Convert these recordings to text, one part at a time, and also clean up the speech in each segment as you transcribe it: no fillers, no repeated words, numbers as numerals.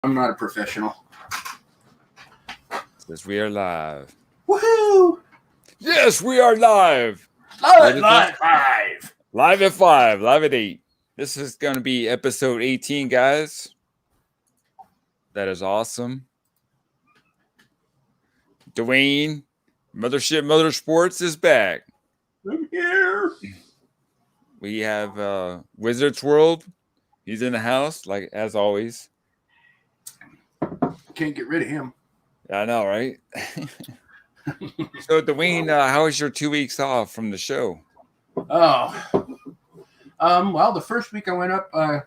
I'm not a professional. Says we are live. Woohoo! Yes, we are live. Live at 5. Live at 5, live at 8. This is going to be episode 18, guys. That is awesome. Dwayne, Mothership Motorsports is back. I'm here. We have Wizards World. He's in the house, like as always. Can't get rid of him. I know, right? So, Dwayne, how was your 2 weeks off from the show? Oh, well, the first week I went up to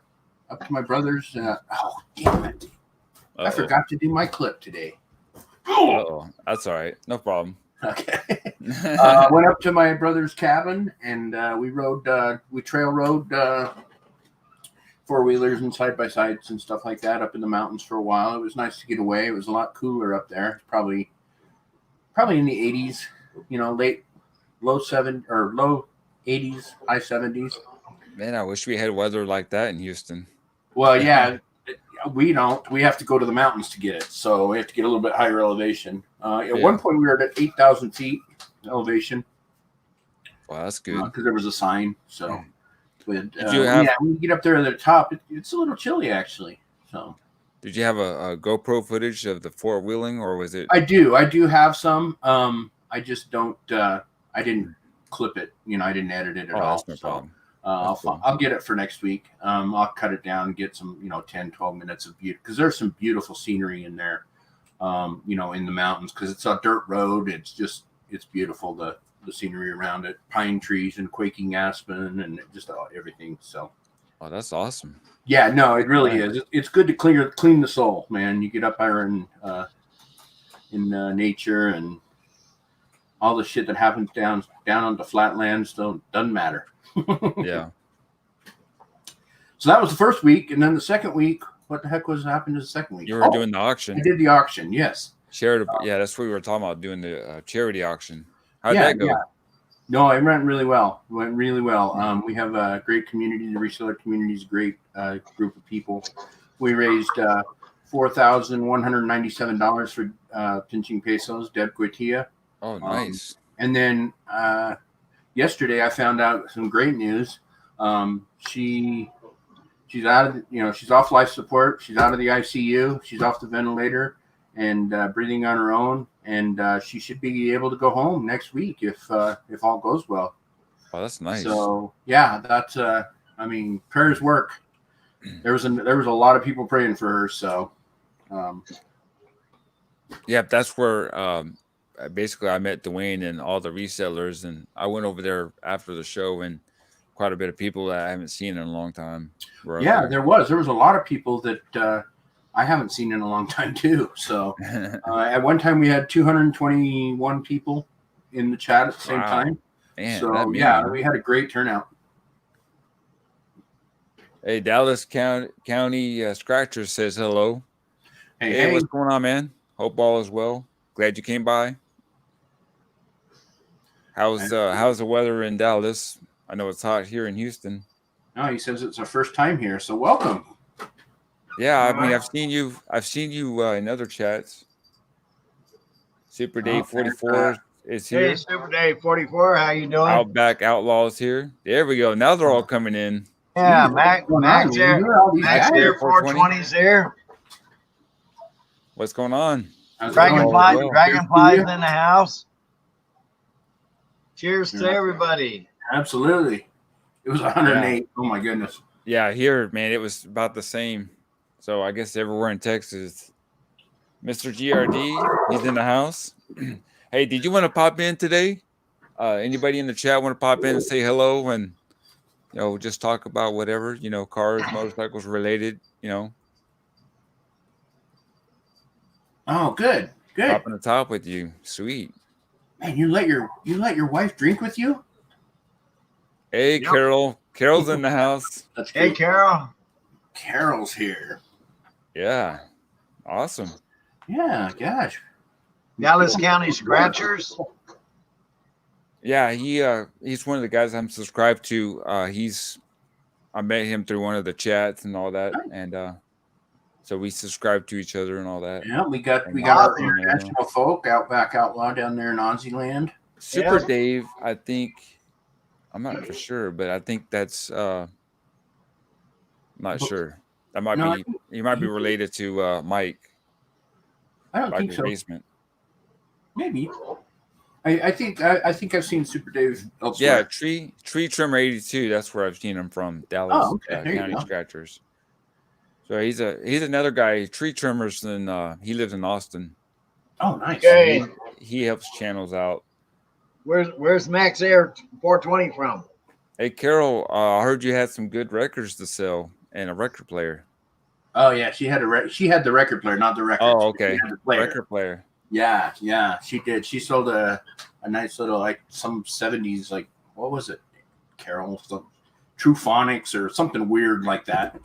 my brother's. Oh, damn it! Uh-oh. I forgot to do my clip today. Oh, that's all right. No problem. Okay. I went up to my brother's cabin and we trail rode four-wheelers and side-by-sides and stuff like that up in the mountains for a while. It was nice to get away. It was a lot cooler up there. Probably in the 80s, low 80s, high 70s. Man, I wish we had weather like that in Houston. Well, yeah, we don't. We have to go to the mountains to get it, so we have to get a little bit higher elevation. At one point, we were at 8,000 feet elevation. Well, that's good. Because there was a sign, so... But, when you get up there at the top, it's a little chilly, actually. So, did you have a GoPro footage of the four-wheeling, or was it? I do have some. I just don't. I didn't clip it. I didn't edit it at all. That's no problem. I'll get it for next week. I'll cut it down and get some, 10, 12 minutes of beauty, because there's some beautiful scenery in there. In the mountains, because it's a dirt road. It's beautiful. The scenery around it, pine trees and quaking aspen and just everything. So, oh, that's awesome. Yeah, no, it really is. It's good to clean the soul, man. You get up there in nature, and all the shit that happens down on the flatlands doesn't matter. Yeah. So that was the first week, and then the second week, what the heck was happening the second week? You were doing the auction. I did the auction, yes. Charity. Yeah, that's what we were talking about, doing the charity auction. How'd that go? Yeah. No, it went really well. We have a great community. The reseller community is a great group of people. We raised $4,197 for Pinching Pesos, Deb Guitia. Oh, nice. And then yesterday I found out some great news. She's out of she's off life support. She's out of the ICU. She's off the ventilator and breathing on her own. And she should be able to go home next week if all goes well. Oh, that's nice. So yeah, that's prayers work. There was a lot of people praying for her. So yeah, that's where basically I met Dwayne and all the resellers, and I went over there after the show, and quite a bit of people that I haven't seen in a long time. Yeah, there was a lot of people that I haven't seen in a long time too. So at one time we had 221 people in the chat at the same time. Man, so yeah, we had a great turnout. Hey, Dallas County Scratcher says hello. Hey, what's going on, man? Hope all is well. Glad you came by. How's the weather in Dallas? I know it's hot here in Houston. No, he says it's our first time here, so welcome. Yeah, I mean, I've seen you in other chats. Super Dave 44 is here. Hey, Super Dave 44, how you doing? Outback Outlaws here. There we go. Now they're all coming in. Yeah, Max there. Max there, 420's there. What's going on? Dragonflies in the house. Cheers to everybody. Absolutely. It was 108. Yeah. Oh my goodness. Yeah, here, man, it was about the same. So I guess everywhere in Texas. Mr. GRD, he's in the house. Hey, did you want to pop in today? Anybody in the chat want to pop in and say hello and just talk about whatever, cars, motorcycles related, Oh, good. Pop on the top with you. Sweet. Man, you let your wife drink with you? Hey, yep. Carol. Carol's in the house. Hey, Carol. Carol's here. Yeah. Awesome. Yeah, gosh. Dallas County Scratchers. Yeah, he's one of the guys I'm subscribed to. I met him through one of the chats and all that. And So we subscribe to each other and all that. Yeah, we got And our you know, international folk, Outback Outlaw down there in Aussie land. Super Yeah. Dave, I think, I'm not for sure, but I think that's I'm not sure. That might No, be he might be related to Mike. I don't think Biker's so. Basement. Maybe. I think I've seen Super Dave elsewhere. Yeah, Tree Trimmer 82. That's where I've seen him from. Dallas Oh, okay. There you County go. Scratchers. So he's another guy. Tree trimmers, and he lives in Austin. Oh, nice. Okay. He helps channels out. Where's Max Air 420 from? Hey Carol, I heard you had some good records to sell and a record player. Oh yeah, she had the record player, not the record. Oh, okay. She had the player. Record player. Yeah, she did. She sold a nice little like some 70s, like what was it, Carol? Some True Phonics or something weird like that.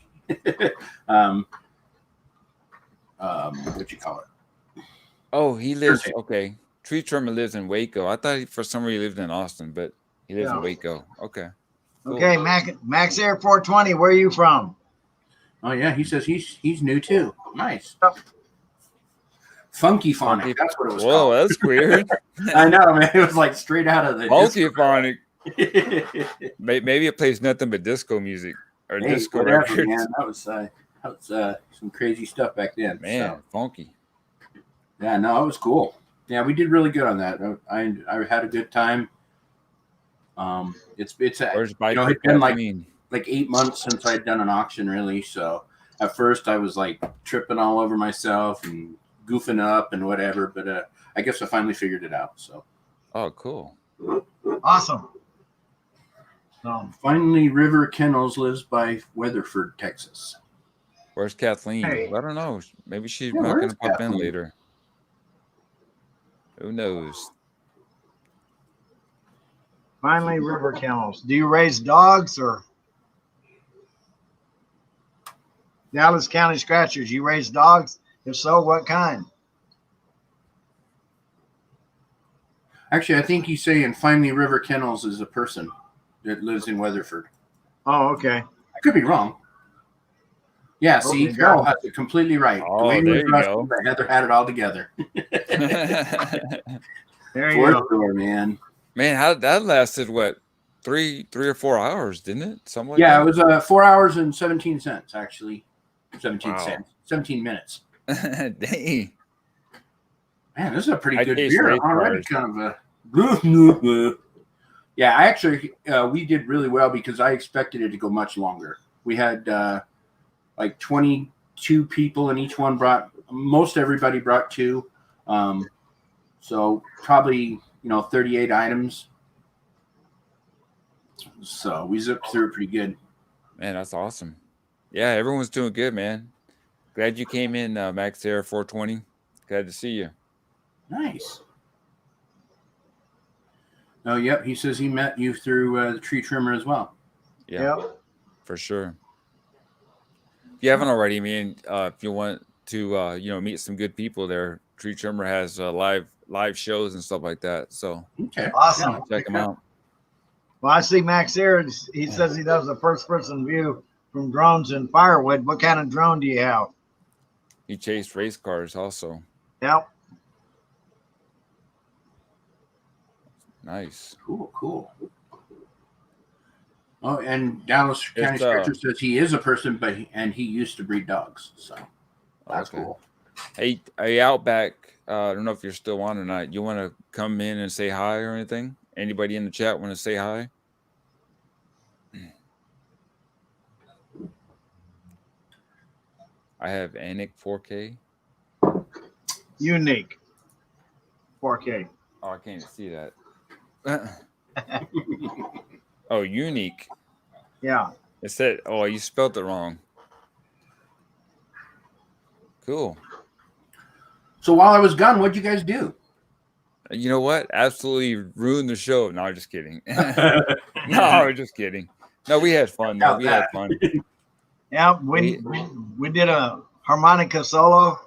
What you call it? Oh, he lives okay. Tree Trimmer lives in Waco. I thought for some reason he lived in Austin, but he lives in Waco. Okay. Cool. Okay, Max Air 420. Where are you from? Oh yeah, he says he's new too. Nice. Funky Phonic. That's what it was called. Whoa, that's weird. I know, man. It was like straight out of the Funky Phonic. Maybe it plays nothing but disco music or disco records. Man. That was some crazy stuff back then. Man, funky. Yeah, no, it was cool. Yeah, we did really good on that. I had a good time. It's it's been like 8 months since I'd done an auction, really. So at first I was like tripping all over myself and goofing up and whatever, but I guess I finally figured it out. So. Oh, cool. Awesome. Finally, River Kennels lives by Weatherford, Texas. Where's Kathleen? Hey. I don't know. Maybe she's not going to pop in later. Who knows? Finally, River Kennels. Do you raise dogs or Dallas County Scratchers? You raise dogs? If so, what kind? Actually, I think he's saying Finally River Kennels is a person that lives in Weatherford. Oh, okay. I could be wrong. Yeah, see, Carol has it completely right. Oh, there you go. Heather had it all together. There you go. Sure, man. Man, that lasted what, 3 or 4 hours, didn't it? Something like that? It was 4 hours and 17 cents, actually. 17 cents. 17 minutes. Dang. Man, this is a pretty good beer. Already kind of a. Yeah, I actually we did really well because I expected it to go much longer. We had like 22 people, and each one most everybody brought 2. So probably 38 items. So we zipped through it pretty good. Man, that's awesome. Yeah, everyone's doing good, man. Glad you came in, Max Air 420. Glad to see you. Nice. Oh, yep. He says he met you through the tree trimmer as well. Yeah, for sure. If you haven't already, man, if you want to, meet some good people there, Tree Trimmer has live shows and stuff like that. So awesome. Check them out. Well, I see Max here. He says he does a first-person view from drones and firewood. What kind of drone do you have? He chased race cars also. Yep. Nice. Cool. Oh, and Dallas County Scratcher says he is a person, and he used to breed dogs. So that's cool. Hey, Outback. I don't know if you're still on or not. You want to come in and say hi or anything? Anybody in the chat want to say hi? I have Anik 4K. Unique 4K. Oh, I can't see that. Oh, unique. Yeah. It said, oh, you spelled it wrong. Cool. So while I was gone, what'd you guys do? You know what? Absolutely ruined the show. No, I'm just kidding. No, just kidding. No, we had fun. We had fun. Yeah, we did a harmonica solo.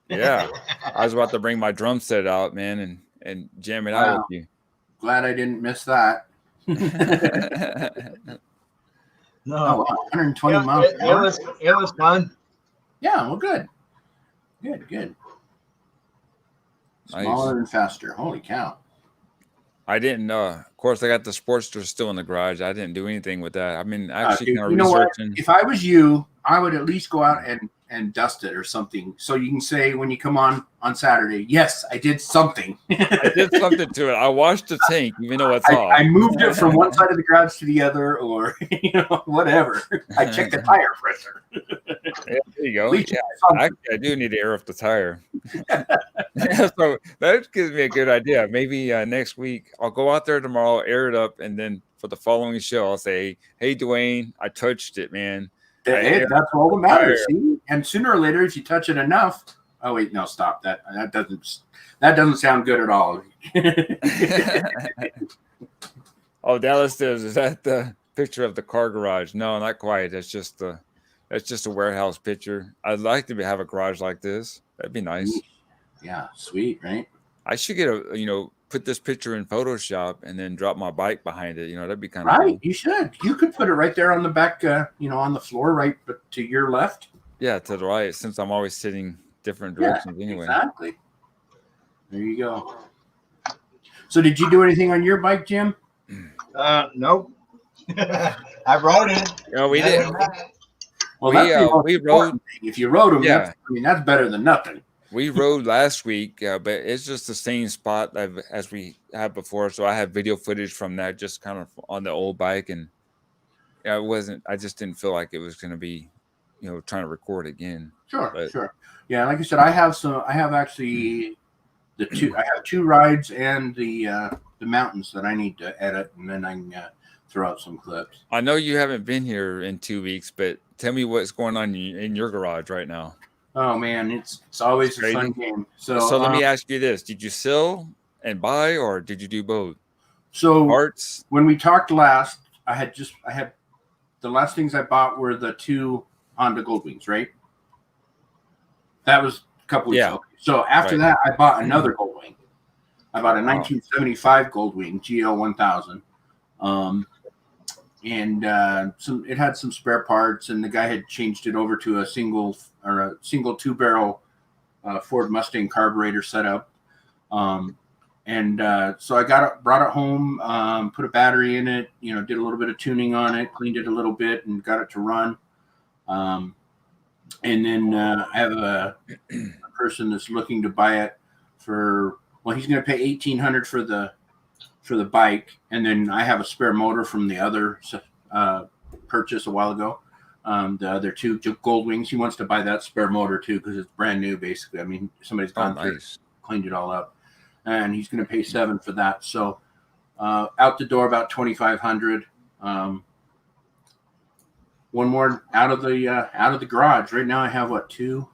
Yeah. I was about to bring my drum set out, man, and jam it out with you. Glad I didn't miss that. No, 120 miles. It was fun. Yeah, well, good. Good. Nice. Smaller and faster. Holy cow. I didn't. Of course, I got the Sportster still in the garage. I didn't do anything with that. I mean, actually, Dude, kind of you know what? researching. If I was you, I would at least go out and dust it or something, so you can say when you come on Saturday, yes, I did something. I did something to it. I washed the tank, even though it's off. I moved it from one side of the garage to the other, or whatever. I checked the tire pressure. Yeah, there you go. At least Yeah, something. actually, I do need to air up the tire. Yeah, so that gives me a good idea. Maybe next week I'll go out there tomorrow, air it up, and then for the following show, I'll say, "Hey, Dwayne, I touched it, man." Hey, that's all that matters. See? And sooner or later, if you touch it enough. Oh wait, no, stop that. That doesn't sound good at all. Oh, Dallas says, is that the picture of the car garage? No, not quite. That's just a warehouse picture. I'd like to have a garage like this. That'd be nice. Yeah, sweet, right? I should get put this picture in Photoshop and then drop my bike behind it. That'd be kind of Right. cool. You should. You could put it right there on the back, on the floor, right, but to your left. Yeah, to the right, since I'm always sitting different directions anyway. Exactly. There you go. So, did you do anything on your bike, Jim? Nope. I rode it. No, we didn't. Well, We rode. If you rode them, Yeah. that's better than nothing. We rode last week, but it's just the same spot as we had before. So I have video footage from that, just kind of on the old bike, and I just didn't feel like it was going to be, trying to record again. Sure. Yeah, like I said, I have actually I have 2 rides and the mountains that I need to edit, and then I can throw out some clips. I know you haven't been here in 2 weeks, but tell me what's going on in your garage right now. Oh man, it's always a fun game. So let me ask you this: did you sell and buy, or did you do both? So parts. When we talked last, I had the last things I bought were the 2 Honda Goldwings, right? That was a couple weeks ago. So after that, I bought another Goldwing. I bought a 1975 Goldwing GL 1000, and it had some spare parts, and the guy had changed it over to a single 2-barrel Ford Mustang carburetor setup. So I brought it home, put a battery in it, did a little bit of tuning on it, cleaned it a little bit, and got it to run. And then I have a person that's looking to buy it he's going to pay $1,800 for the bike, and then I have a spare motor from the other purchase a while ago. The other 2 Goldwings, he wants to buy that spare motor too because it's brand new, basically. I mean, somebody's gone through, cleaned it all up, and he's going to pay $700 for that. So out the door about $2,500. One more out of the garage. Right now I have 2.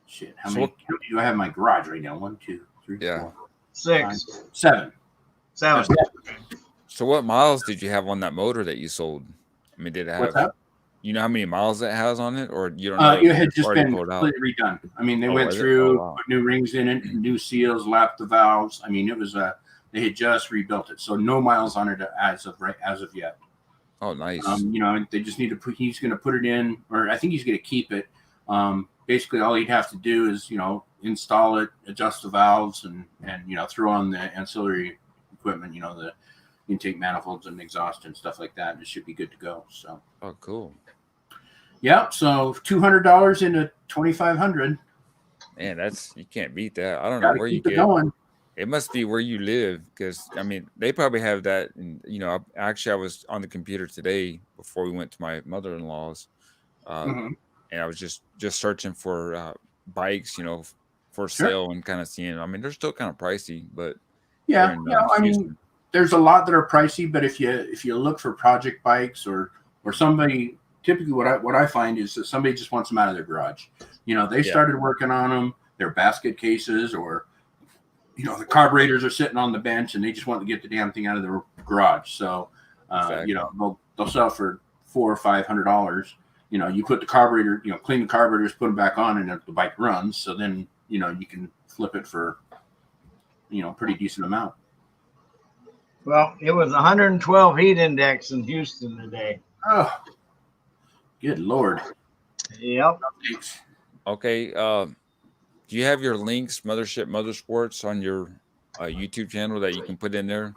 Shit, how many do I have in my garage right now? 1, 2, 3, 4, 6, 5, 7. So what miles did you have on that motor that you sold? I mean, did it have? What's that? You know how many miles it has on it, or you don't know? It had just been completely redone. I mean, they went through, put new rings in it, new seals, lapped the valves. I mean, it was they had just rebuilt it, so no miles on it as of yet. Oh, nice. They just need to he's going to put it in, or I think he's going to keep it. Basically, all he'd have to do is, install it, adjust the valves, and throw on the ancillary equipment, the intake manifolds and exhaust and stuff like that. And it should be good to go. So. Oh, cool. Yeah. So $200 into $2,500. Man, you can't beat that. I don't know where you get. Going. It must be where you live, because I mean, they probably have that. And actually, I was on the computer today before we went to my mother-in-law's, and I was just searching for bikes, for sale, and kind of seeing. I mean, they're still kind of pricey, but yeah. I mean, there's a lot that are pricey, but if you look for project bikes or somebody, typically what I find is that somebody just wants them out of their garage. They started working on them, their basket cases, or the carburetors are sitting on the bench and they just want to get the damn thing out of their garage. So, they'll sell for $400 or $500. You put the carburetor, clean the carburetors, put them back on, and the bike runs. So then, you can flip it for, pretty decent amount. Well, it was 112 heat index in Houston today. Oh, good Lord. Yep. Thanks. Okay. Do you have your links, Mothership Motorsports, on your YouTube channel that you can put in there?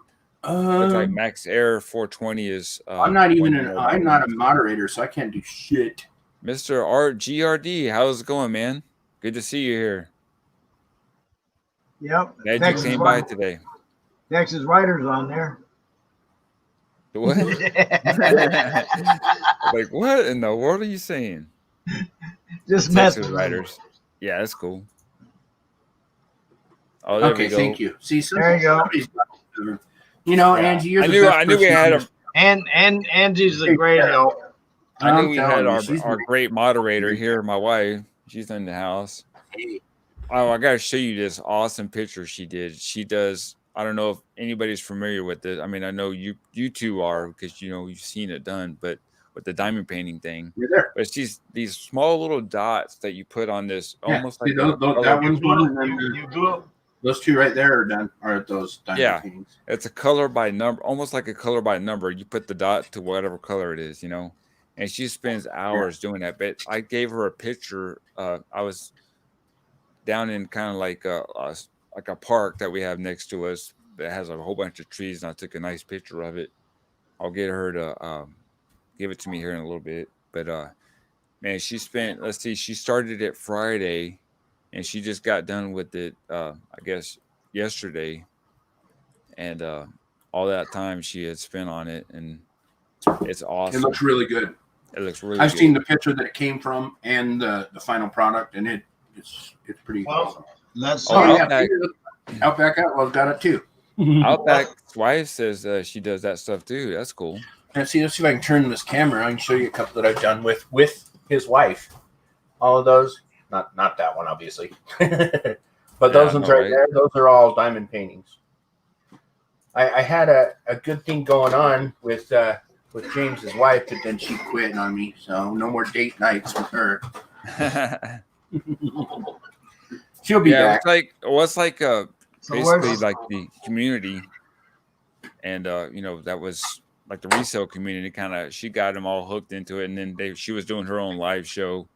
Looks like Um, Max Air 420 is. I'm not even wanting to know about I'm not a links. moderator, so I can't do shit. Mr. GRD, how's it going, man? Good to see you here. Yep. Glad you came by today. Texas Riders on there. What? Like, what in the world are you saying? Just Texas messing with Riders. Yeah, that's cool. Oh, there Okay, we go. thanyou. See, There you go. somebody's got to- you know, Yeah. Angie, you're I the knew best we person had on a. And Angie's a great help. I knew I'm we telling had you, she's our my- great moderator here. My wife, she's in the house. Hey, Oh, I gotta show you this awesome picture she did. She does. I don't know if anybody's familiar with it. I mean, I know you two are because you've seen it done, but with the diamond painting thing. you're there. But it's these small little dots that you put on this, Yeah, almost see, like that one's one, and then You do those two right there are done. Are those diamond Yeah. paintings? It's a color by number, almost like a color by number. You put the dot to whatever color it is, and she spends hours doing that. But I gave her a picture. I was down in kind of like a park that we have next to us that has a whole bunch of trees, and I took a nice picture of it. I'll get her to give it to me here in a little bit. But man, she spent. Let's see, she started it Friday, and she just got done with it. I guess yesterday, and all that time she had spent on it, and it's awesome. It looks really good. It looks really. I've good. seen the picture that it came from and the final product, and it's pretty awesome. Let's Oh, Oh, Outback. yeah, Outback Outlaws got it too. Outback's wife says she does that stuff too. That's cool. Let's see if I can turn this camera. I can show you a couple that I've done with his wife. All of those, not that one, obviously, but those ones right there. Those are all diamond paintings. I had a good thing going on with James's wife, but then she quit on me. So no more date nights with her. She'll be back. It's like So basically like the community, and that was like the resale community. Kind of, she got them all hooked into it, and then she was doing her own live show,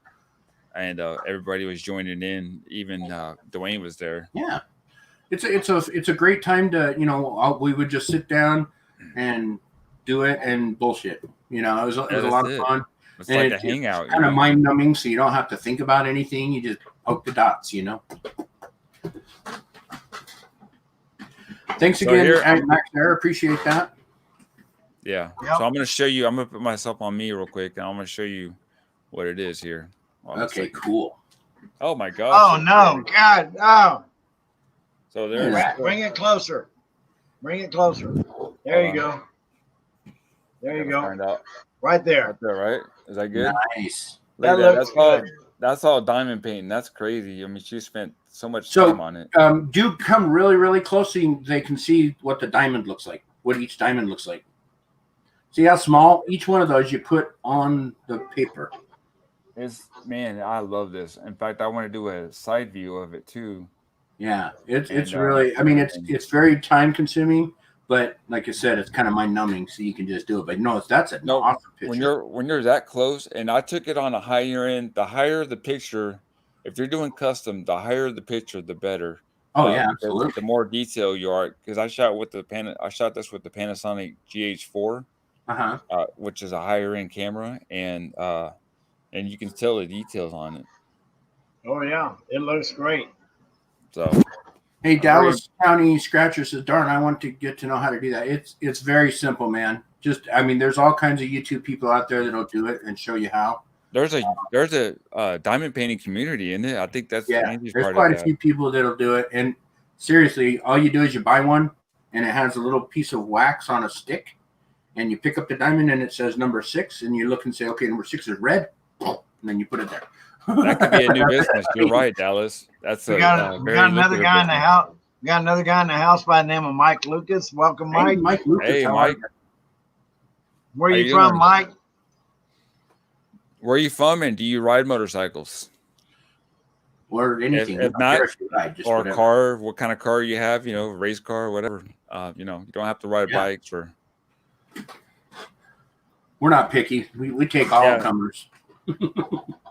and everybody was joining in. Even Dwayne was there. Yeah, it's a great time to we would just sit down and do it and bullshit. It was a lot of fun. It's like a hangout. Kind of mind numbing, so you don't have to think about anything. You just poke the dots. Thanks again, Max. I appreciate that. Yeah. Yep. So I'm going to show you. I'm going to put myself on me real quick, and I'm going to show you what it is here. Okay, cool. Oh my gosh. Oh no, God, no. So there's. Bring it closer. Bring it closer. There you go. There you go. Find out. Right there. Right there, right? Is that good? Nice. That looks good. That's all diamond painting. That's crazy. I mean, she spent so much time on it. Do come really, really close so they can see what the diamond looks like, what each diamond looks like. See how small each one of those you put on the paper. Man, I love this. In fact, I want to do a side view of it too. Yeah, it's really. I mean, it's very time consuming, but like I said, it's kind of mind numbing. So you can just do it. But that's an awesome picture. When you're that close, and I took it on a higher end. The higher the picture, if you're doing custom, the higher the picture, the better. Oh yeah, absolutely. The more detail you are, because I shot this with the Panasonic GH4, which is a higher end camera, and you can tell the details on it. Oh yeah, it looks great. So, hey, Dallas County Scratcher says, "Darn, I want to get to know how to do that." It's very simple, man. There's all kinds of YouTube people out there that'll do it and show you how. There's a diamond painting community in it. I think that's Andy's there's quite a few people that'll do it. And seriously, all you do is you buy one, and it has a little piece of wax on a stick, and you pick up the diamond, and it says number 6, and you look and say, okay, number 6 is red, and then you put it there. That could be a new business. You're right, Dallas. We got another guy in the house. We got another guy in the house by the name of Mike Lucas. Welcome, Mike. Hey, Mike Lucas. Hey, Mike. Where are you from, Mike? Where are you from, and do you ride motorcycles? Or anything. If not, or whatever. a car, what kind of car you have, race car, whatever. You don't have to ride bikes or. We're not picky. We take all comers.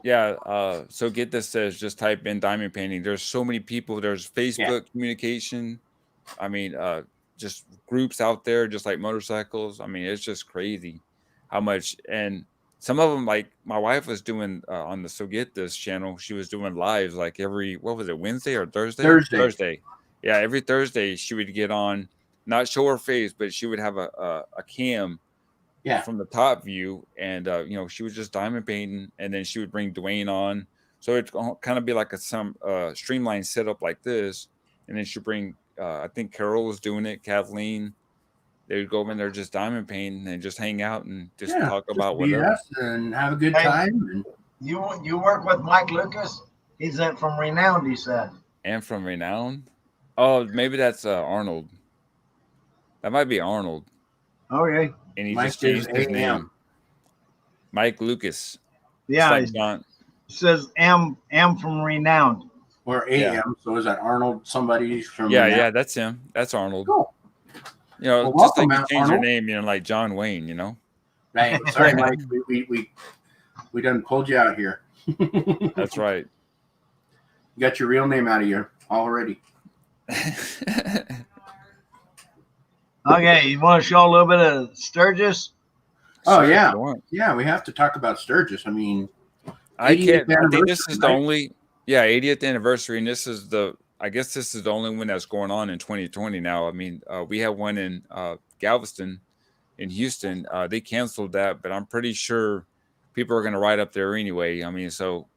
Yeah. So get this says just type in diamond painting. There's so many people. There's Facebook communication. I mean, just groups out there, just like motorcycles. I mean, it's just crazy how much. And some of them, like my wife was doing on the So Get This channel, she was doing lives like every, what was it, Wednesday or Thursday? Thursday. Yeah, every Thursday she would get on, not show her face, but she would have a cam from the top view, and she was just diamond painting, and then she would bring Dwayne on. So it'd kind of be like some streamlined setup like this, and then she'd bring I think Carol was doing it, Kathleen. They would go in there just diamond painting and just hang out and just talk about whatever and have a good time. And you work with Mike Lucas? He's from Renowned, he said. And from Renowned? Oh, maybe that's Arnold. That might be Arnold. Okay. And he just changed his name. Mike Lucas. Yeah. Like John. It says M from Renowned. Or AM. Yeah. So is that Arnold somebody from Renowned? Yeah, that's him. That's Arnold. Cool. Well, just like you change your name, like John Wayne, Right. Sorry, Mike. We done pulled you out here. That's right. You got your real name out of here already. Okay, you want to show a little bit of Sturgis? Oh yeah, yeah. We have to talk about Sturgis. I mean, I think this is the only 80th anniversary, and I guess this is the only one that's going on in 2020 now. I mean, we have one in Galveston, in Houston. They canceled that, but I'm pretty sure people are going to ride up there anyway. I mean, so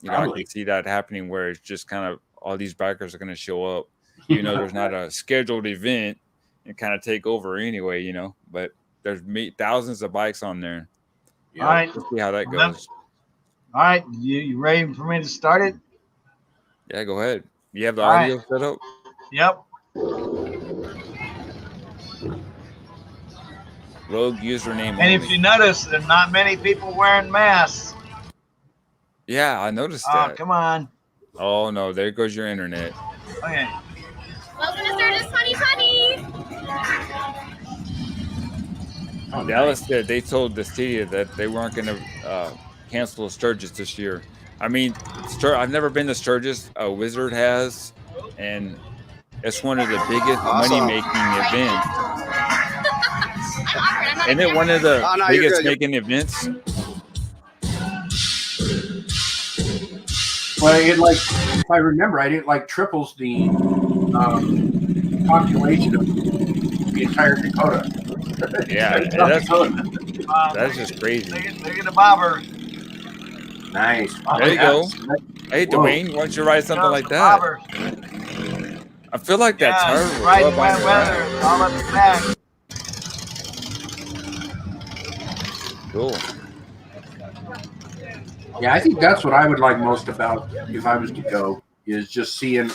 I can see that happening where it's just kind of all these bikers are going to show up. There's not a scheduled event and kind of take over anyway, but there's thousands of bikes on there. All right. Let's see how that goes. All right. You ready for me to start it? Yeah, go ahead. You have the audio set up? Yep. Rogue username. And if you notice, there's not many people wearing masks. Yeah, I noticed that. Oh, come on. Oh, no. There goes your internet. Okay. Welcome to Sturgis 2020. Dallas said they told the city that they weren't going to cancel Sturgis this year. I mean, I've never been to Sturgis. Wizard has, and it's one of the biggest money-making events. Isn't it one of the biggest making events? Well, if I remember, it triples the population of the entire Dakota. Yeah, that's just crazy. Look at the bobber. Nice. There you go. Hey, Dwayne, why don't you ride something like that? Bobber. I feel like that's hard. Right in wet weather, all up the back. Cool. Yeah, I think that's what I would like most about if I was to go is just seeing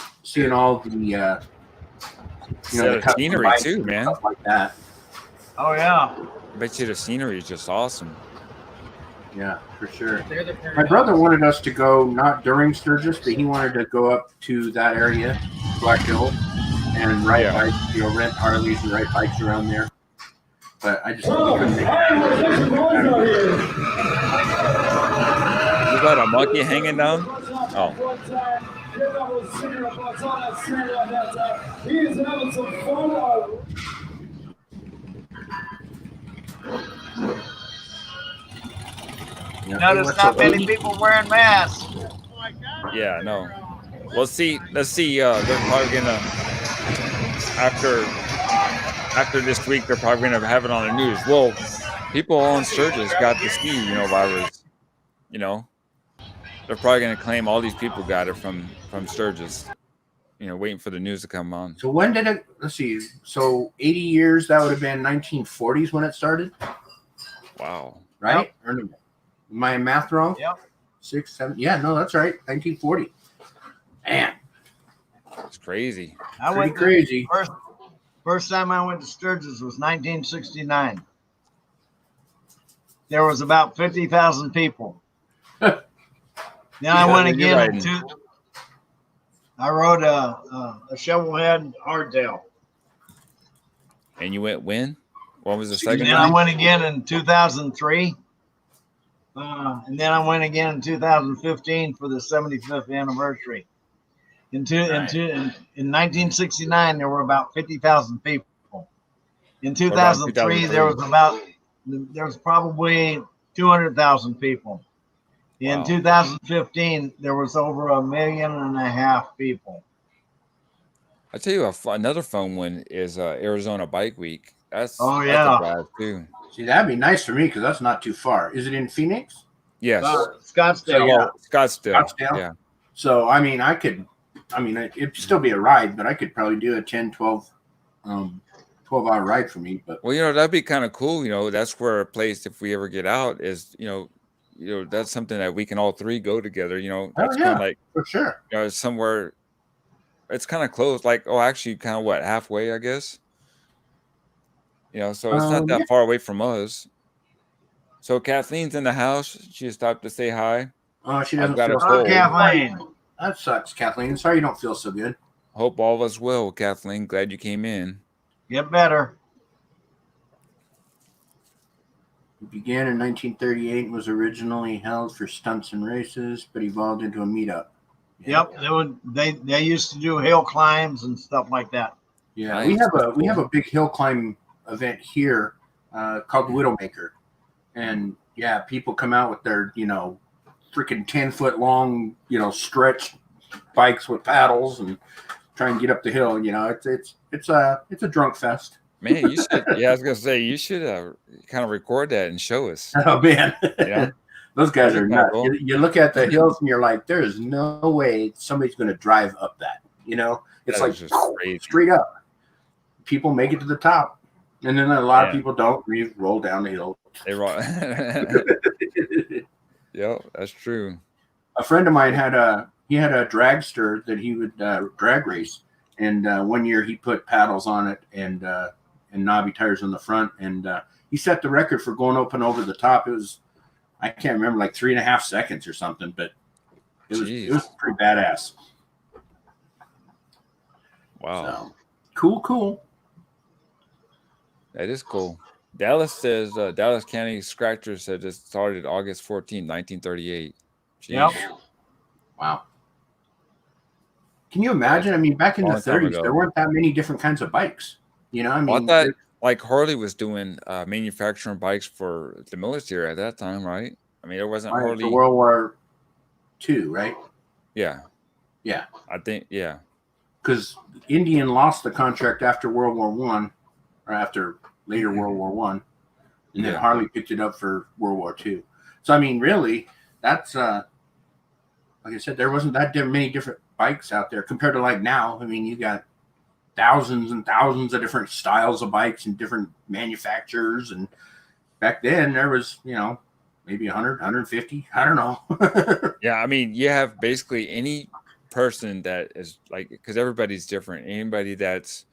all the the scenery too, man. Stuff like that. Oh yeah. I bet you the scenery is just awesome. Yeah, for sure. My brother wanted us to go not during Sturgis, but he wanted to go up to that area, Black Hill, and ride bikes, rent Harleys and ride bikes around there. But I just couldn't make it. You got a monkey hanging down? Oh. Notice not many people wearing masks. Yeah, no. Well, let's see. They're probably gonna after this week. They're probably gonna have it on the news. Well, people on Sturgis got the ski, virus. They're probably gonna claim all these people got it from Sturgis. Waiting for the news to come on. So when did it? Let's see. So 80 years. That would have been 1940s when it started. Wow. Right? Yep. Am I math wrong? Yep. 6, 7. Yeah, no, that's right. 1940. Man, it's crazy. I went crazy. First time I went to Sturgis was 1969. There was about 50,000 people. Then I went again. I rode a shovelhead hardtail. And you went when? What was the second? Then I went again in 2003. And then I went again in 2015 for the 75th anniversary. In 1969, there were about 50,000 people. In 2003, there was probably 200,000 people. In 2015, there was over 1.5 million people. I tell you, another fun one is Arizona Bike Week. That's Oh, that's yeah. a blast too. See, that'd be nice for me because that's not too far. Is it in Phoenix? Yes, Scottsdale. Yeah. Scottsdale. Scottsdale? Yeah, So, I mean, it'd still be a ride, but I could probably do a 10, 12 hour ride for me. But well, that'd be kind of cool. That's where a place, if we ever get out, is that's something that we can all three go together. That's kind of like for sure. Somewhere. It's kind of close, actually, kind of what, halfway, I guess. So it's not that far away from us. So Kathleen's in the house. She stopped to say hi. Oh, she doesn't got feel a cold. Kathleen. That sucks, Kathleen. Sorry you don't feel so good. Hope all of us well, Kathleen. Glad you came in. Get better. It began in 1938 and was originally held for stunts and races, but evolved into a meetup. Yeah. Yep, they used to do hill climbs and stuff like that. Yeah, Nice. we have a big hill climb event here called Widowmaker, and yeah, people come out with their freaking 10-foot long stretch bikes with paddles and try and get up the hill. It's a drunk fest. Man, you should. Yeah, I was gonna say you should kind of record that and show us. Oh man, Yeah. Those guys That'd are be nuts. cool. You look at the hills and you're like, there is no way somebody's going to drive up that. It's That like is just crazy. straight up. People make it to the top, and then a lot of Yeah. people don't. We roll down the hill. They roll. Yep, that's true. A friend of mine had a dragster that he would drag race, and one year he put paddles on it and knobby tires on the front, and he set the record for going up and over the top. It was, I can't remember, like 3.5 seconds or something, but it was pretty badass. Wow, So, cool. that is cool. Dallas says Dallas County Scratcher said it started August 14, 1938. Jeez. Yep. Wow. Can you imagine? I mean, back in the Long time 30s, ago. there weren't that many different kinds of bikes. I mean, I thought like Harley was doing manufacturing bikes for the military at that time, right? I mean, there wasn't for Harley. World War II, right? Yeah, Yeah, I think yeah. because Indian lost the contract after World War One, or after later World War One, and then Yeah. Harley picked it up for World War II. So I mean, really, that's like I said, there wasn't that many different bikes out there compared to like now. I mean, you got thousands and thousands of different styles of bikes and different manufacturers, and back then there was maybe 100, 150. I don't know. Yeah, I mean, you have basically any person that is like, because everybody's different. Anybody that's,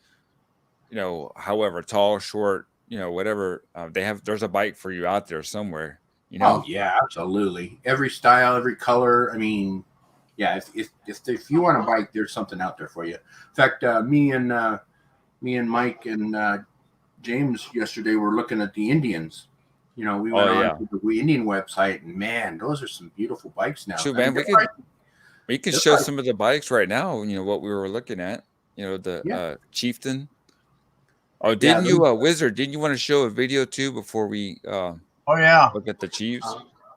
however tall, short, whatever, there's a bike for you out there somewhere. Oh yeah, absolutely. Every style, every color. I mean, yeah. If you want a bike, there's something out there for you. In fact, me and Mike and James yesterday were looking at the Indians. We went on to the Indian website, and man, those are some beautiful bikes now. Shoot, man, we can show some of the bikes right now. What we were looking at. The Chieftain. Oh, didn't you, Wizard? Didn't you want to show a video too before we Oh yeah. look at the Chiefs?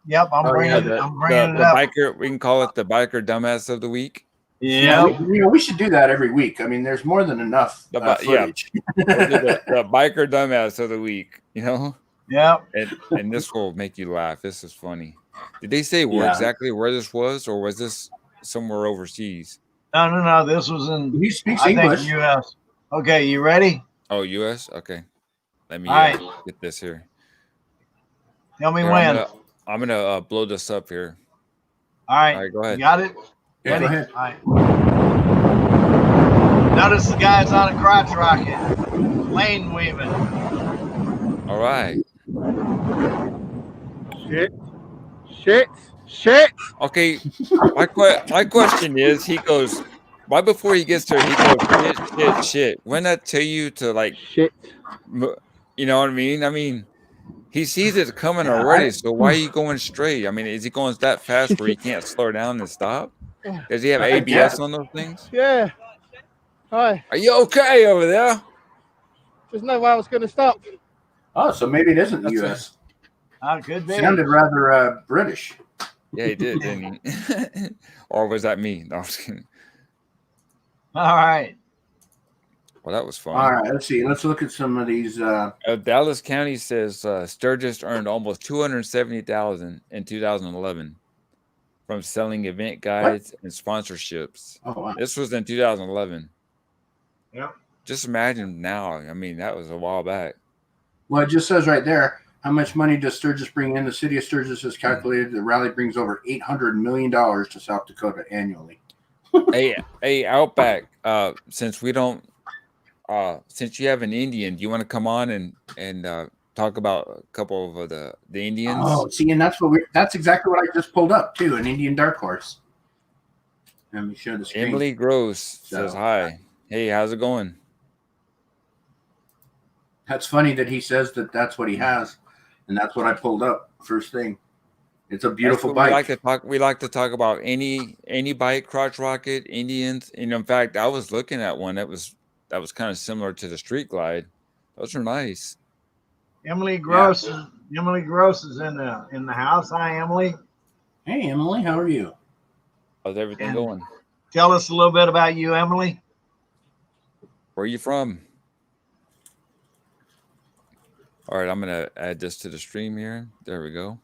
Yep. I'm bringing it the up. biker. We can call it the biker dumbass of the week. Yeah. we should do that every week. I mean, there's more than enough footage. The biker dumbass of the week. Yep. And this will make you laugh. This is funny. Did they say exactly where this was, or was this somewhere overseas? No. This was in. He speaks I English. think U.S. Okay, you ready? Oh, U.S. Okay. Let me All right. get this here. Tell me Here, when. I'm gonna blow this up here. All right. All right, go ahead. You got it? Yeah, go ahead. All right. Notice the guy's on a crotch rocket. Lane weaving. All right. Shit. Okay. My question is, he goes right before he gets there. He goes shit. When I tell you to like, Shit. you know what I mean? I mean, He sees it coming Yeah, already. So why are you going straight? I mean, is he going that fast where he can't slow down and stop? Does he have I ABS guess. on those things? Yeah. Hi. Are you okay over there? There's no way I was going to stop. Oh, so maybe it isn't the That's U.S. Could be. Sounded rather British. Yeah, he did, didn't he? Or was that me? No, I was kidding. All right. Well, that was fun. All right, let's see. Let's look at some of these. Dallas County says Sturgis earned almost $270,000 in 2011 from selling event guides and sponsorships. Oh, wow. This was in 2011. Yeah. Just imagine now. I mean, that was a while back. Well, it just says right there, how much money does Sturgis bring in? The city of Sturgis has calculated the rally brings over $800 million to South Dakota annually. Hey, Outback, since we don't, since you have an Indian, do you want to come on and talk about a couple of the Indians? Oh, see, and that's exactly what I just pulled up too, an Indian dark horse. Let me show the screen. Emily Gross says hi. Hey, how's it going? That's funny that he says that that's what he has, and that's what I pulled up first thing. It's a beautiful bike. We like to talk about any bike, crotch rocket, Indians. And in fact, I was looking at one that was kind of similar to the Street Glide. Those are nice. Emily Gross is in the house. Hi, Emily. Hey, Emily, how are you? How's everything going? Tell us a little bit about you, Emily. Where are you from? All right, I'm gonna add this to the stream here. There we go.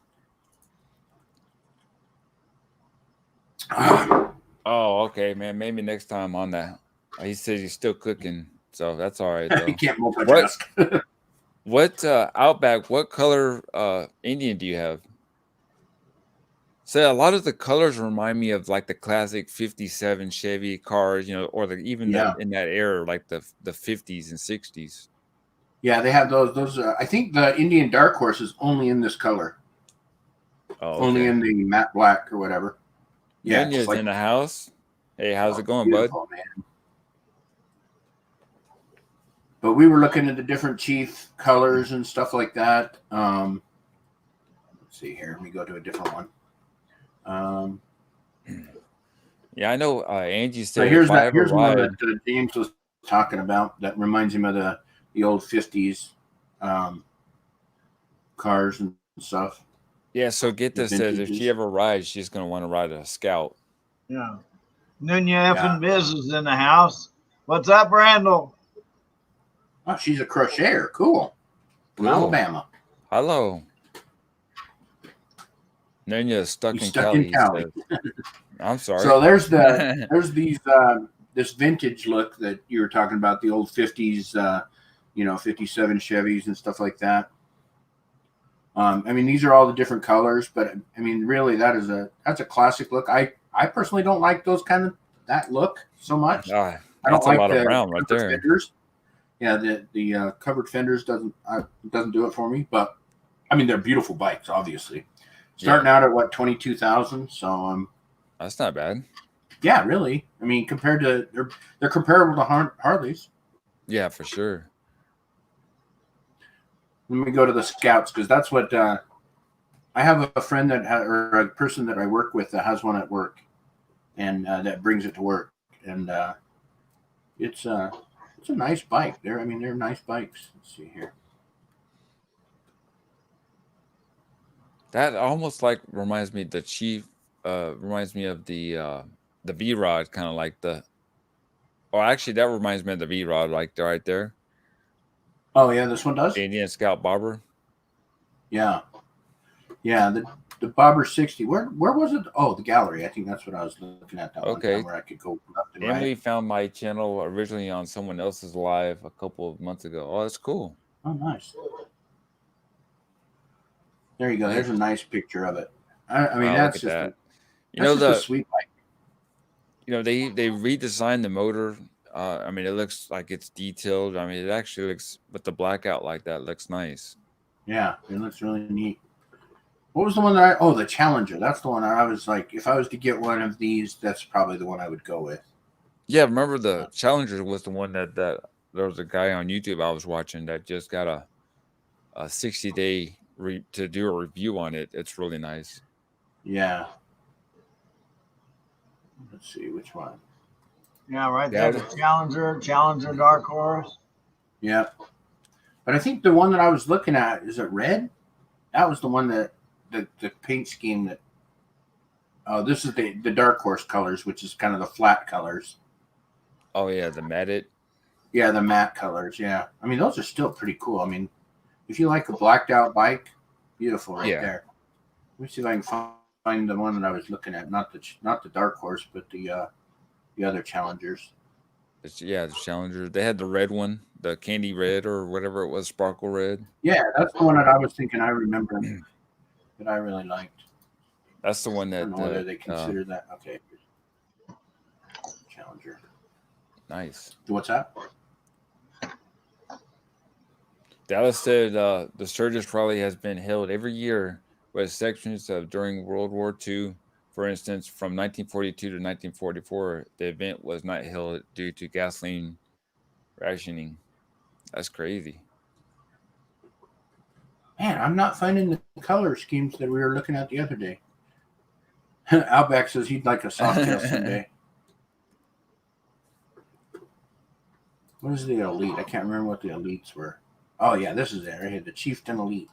Oh, okay, man. Maybe next time on that. He says he's still cooking, so that's all right. Though. You can't multitask. What Outback? What color Indian do you have? So a lot of the colors remind me of like the classic '57 Chevy cars, you know, or in that era, like the '50s and '60s. Yeah, they have those. I think the Indian dark horse is only in this color. Oh, okay. Only in the matte black or whatever. Yeah, Nunez in the house. Hey, how's it going, bud? Man. But we were looking at the different Chief colors and stuff like that. Let's see here. Let me go to a different one. Yeah, I know. Angie said. So here's one that James was talking about. That reminds him of the old '50s cars and stuff. Yeah, so get this, says if she ever rides, she's going to want to ride a Scout. Yeah. Nunya and Biz is in the house. What's up, Randall? Oh, she's a crocheter. Cool. From Alabama. Hello. Nunya is stuck in Cali. I'm sorry. So there's these this vintage look that you were talking about, the old 50s, 57 Chevys and stuff like that. I mean, these are all the different colors, but I mean, really, that's a classic look. I personally don't like that look so much. I don't like the right there. Fenders. Yeah, the covered fenders doesn't do it for me. But I mean, they're beautiful bikes, obviously. Starting out at what, 22,000. So that's not bad. Yeah, really. I mean, compared to they're comparable to Harleys. Yeah, for sure. Let me go to the Scouts because that's what I have a friend or a person that I work with that has one at work, and that brings it to work, and it's a nice bike. They're nice bikes. Let's see here. That almost like reminds me the Chief. Reminds me of the V-Rod, kind of like the. Oh, actually, that reminds me of the V-Rod, like right there. Oh yeah, this one does. Indian Scout Bobber. Yeah. The Bobber 60. Where was it? Oh, the gallery. I think that's what I was looking at. That okay. One where I could go left and Emily right. found my channel originally on someone else's live a couple of months ago. Oh, that's cool. Oh, nice. There you go. There's a nice picture of it. I mean, that's just that. a sweet bike. They redesigned the motor. I mean, it looks like it's detailed. I mean, it actually looks, with the blackout like that, looks nice. Yeah, it looks really neat. What was the one the Challenger. That's the one I was like, if I was to get one of these, that's probably the one I would go with. Yeah, remember the Challenger was the one that there was a guy on YouTube I was watching that just got a 60-day to do a review on it. It's really nice. Yeah. Let's see which one. Yeah, right there. The Challenger Dark Horse. Yeah. But I think the one that I was looking at, is it red? That was the one that the paint scheme that. Oh, this is the Dark Horse colors, which is kind of the flat colors. Oh yeah, the matted. Yeah, the matte colors. Yeah, I mean those are still pretty cool. I mean, if you like a blacked out bike, beautiful right there. Let me see if I can find the one that I was looking at. Not the Dark Horse, but the other Challengers. The Challenger. They had the red one, the candy red or whatever it was, sparkle red. Yeah, that's the one that I was thinking. I remember that I really liked. That's the one that. I don't know whether they consider that. Okay. Challenger. Nice. What's that? Dallas said the Sturgis Rally has been held every year with sections of during World War II. For instance, from 1942 to 1944, the event was not held due to gasoline rationing. That's crazy. Man, I'm not finding the color schemes that we were looking at the other day. Outback says he'd like a Softail someday. What is the Elite? I can't remember what the Elites were. Oh, yeah, this is it right here. The Chieftain Elite.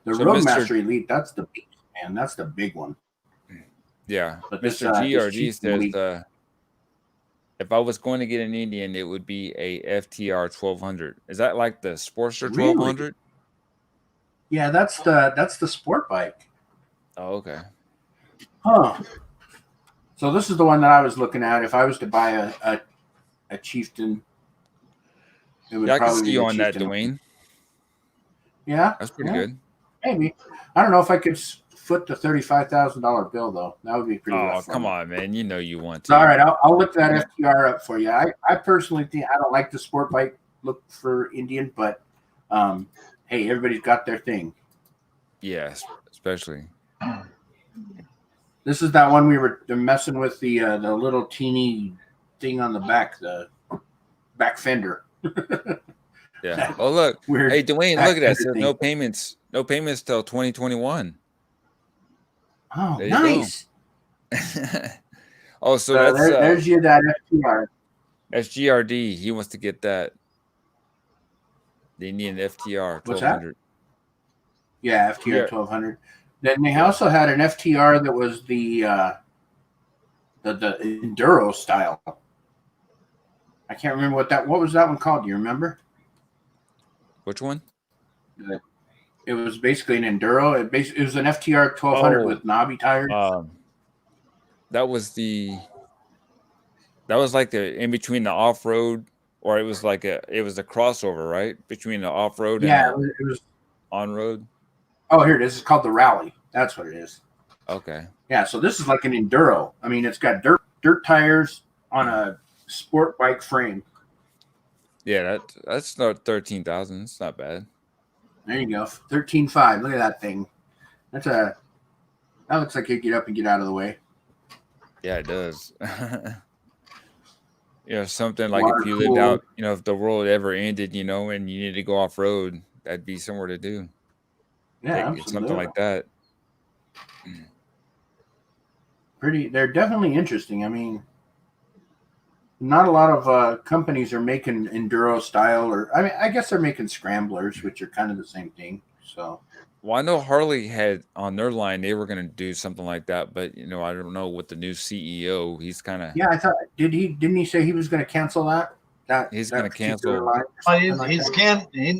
The Roadmaster Elite, that's the big man. That's the big one. Yeah. But Mr. GRD says if I was going to get an Indian, it would be a FTR 1200. Is that like the Sportster 1200? Really? Yeah, that's the sport bike. Oh, okay. Huh. So this is the one that I was looking at. If I was to buy a Chieftain, it would I can probably see be you the on that, Chieftain. Dwayne. Yeah, that's pretty good. Maybe. I don't know if I could foot the $35,000 bill though. That would be pretty. Oh, come on, man! You know you want to. All right, I'll look that FTR up for you. I personally think I don't like the sport bike look for Indian, but hey, everybody's got their thing. Yes, especially. This is that one we were messing with the little teeny thing on the back, the back fender. Yeah. Oh look. Weird. Hey Dwayne, look at that. It says no payments till 2021. Oh, there nice. Oh, so that's there's you that FTR. That's GRD. He wants to get that. They need an FTR 1200. What's that? Yeah, FTR 1200. Then they also had an FTR that was the enduro style. I can't remember what was that one called? Do you remember? Which one? It was basically an enduro. It was an FTR 1200 with knobby tires. That was like the in between the off road, or it was a crossover, right? Between the off road and it was on road. Oh, here it is. It's called the Rally. That's what it is. Okay. Yeah, so this is like an enduro. I mean, it's got dirt tires on a sport bike frame. Yeah, that's not 13,000. It's not bad. There you go. 13.5. Look at that thing. That looks like you get up and get out of the way. Yeah, it does. Something like if you lived out, if the world ever ended, and you needed to go off road, that'd be somewhere to do. Yeah, something like that. They're definitely interesting. I mean, not a lot of companies are making enduro style, I guess they're making scramblers, which are kind of the same thing. So, well, I know Harley had on their line they were going to do something like that, but I don't know with the new CEO. He's kind of I thought didn't he say he was going to cancel that? He's going to cancel.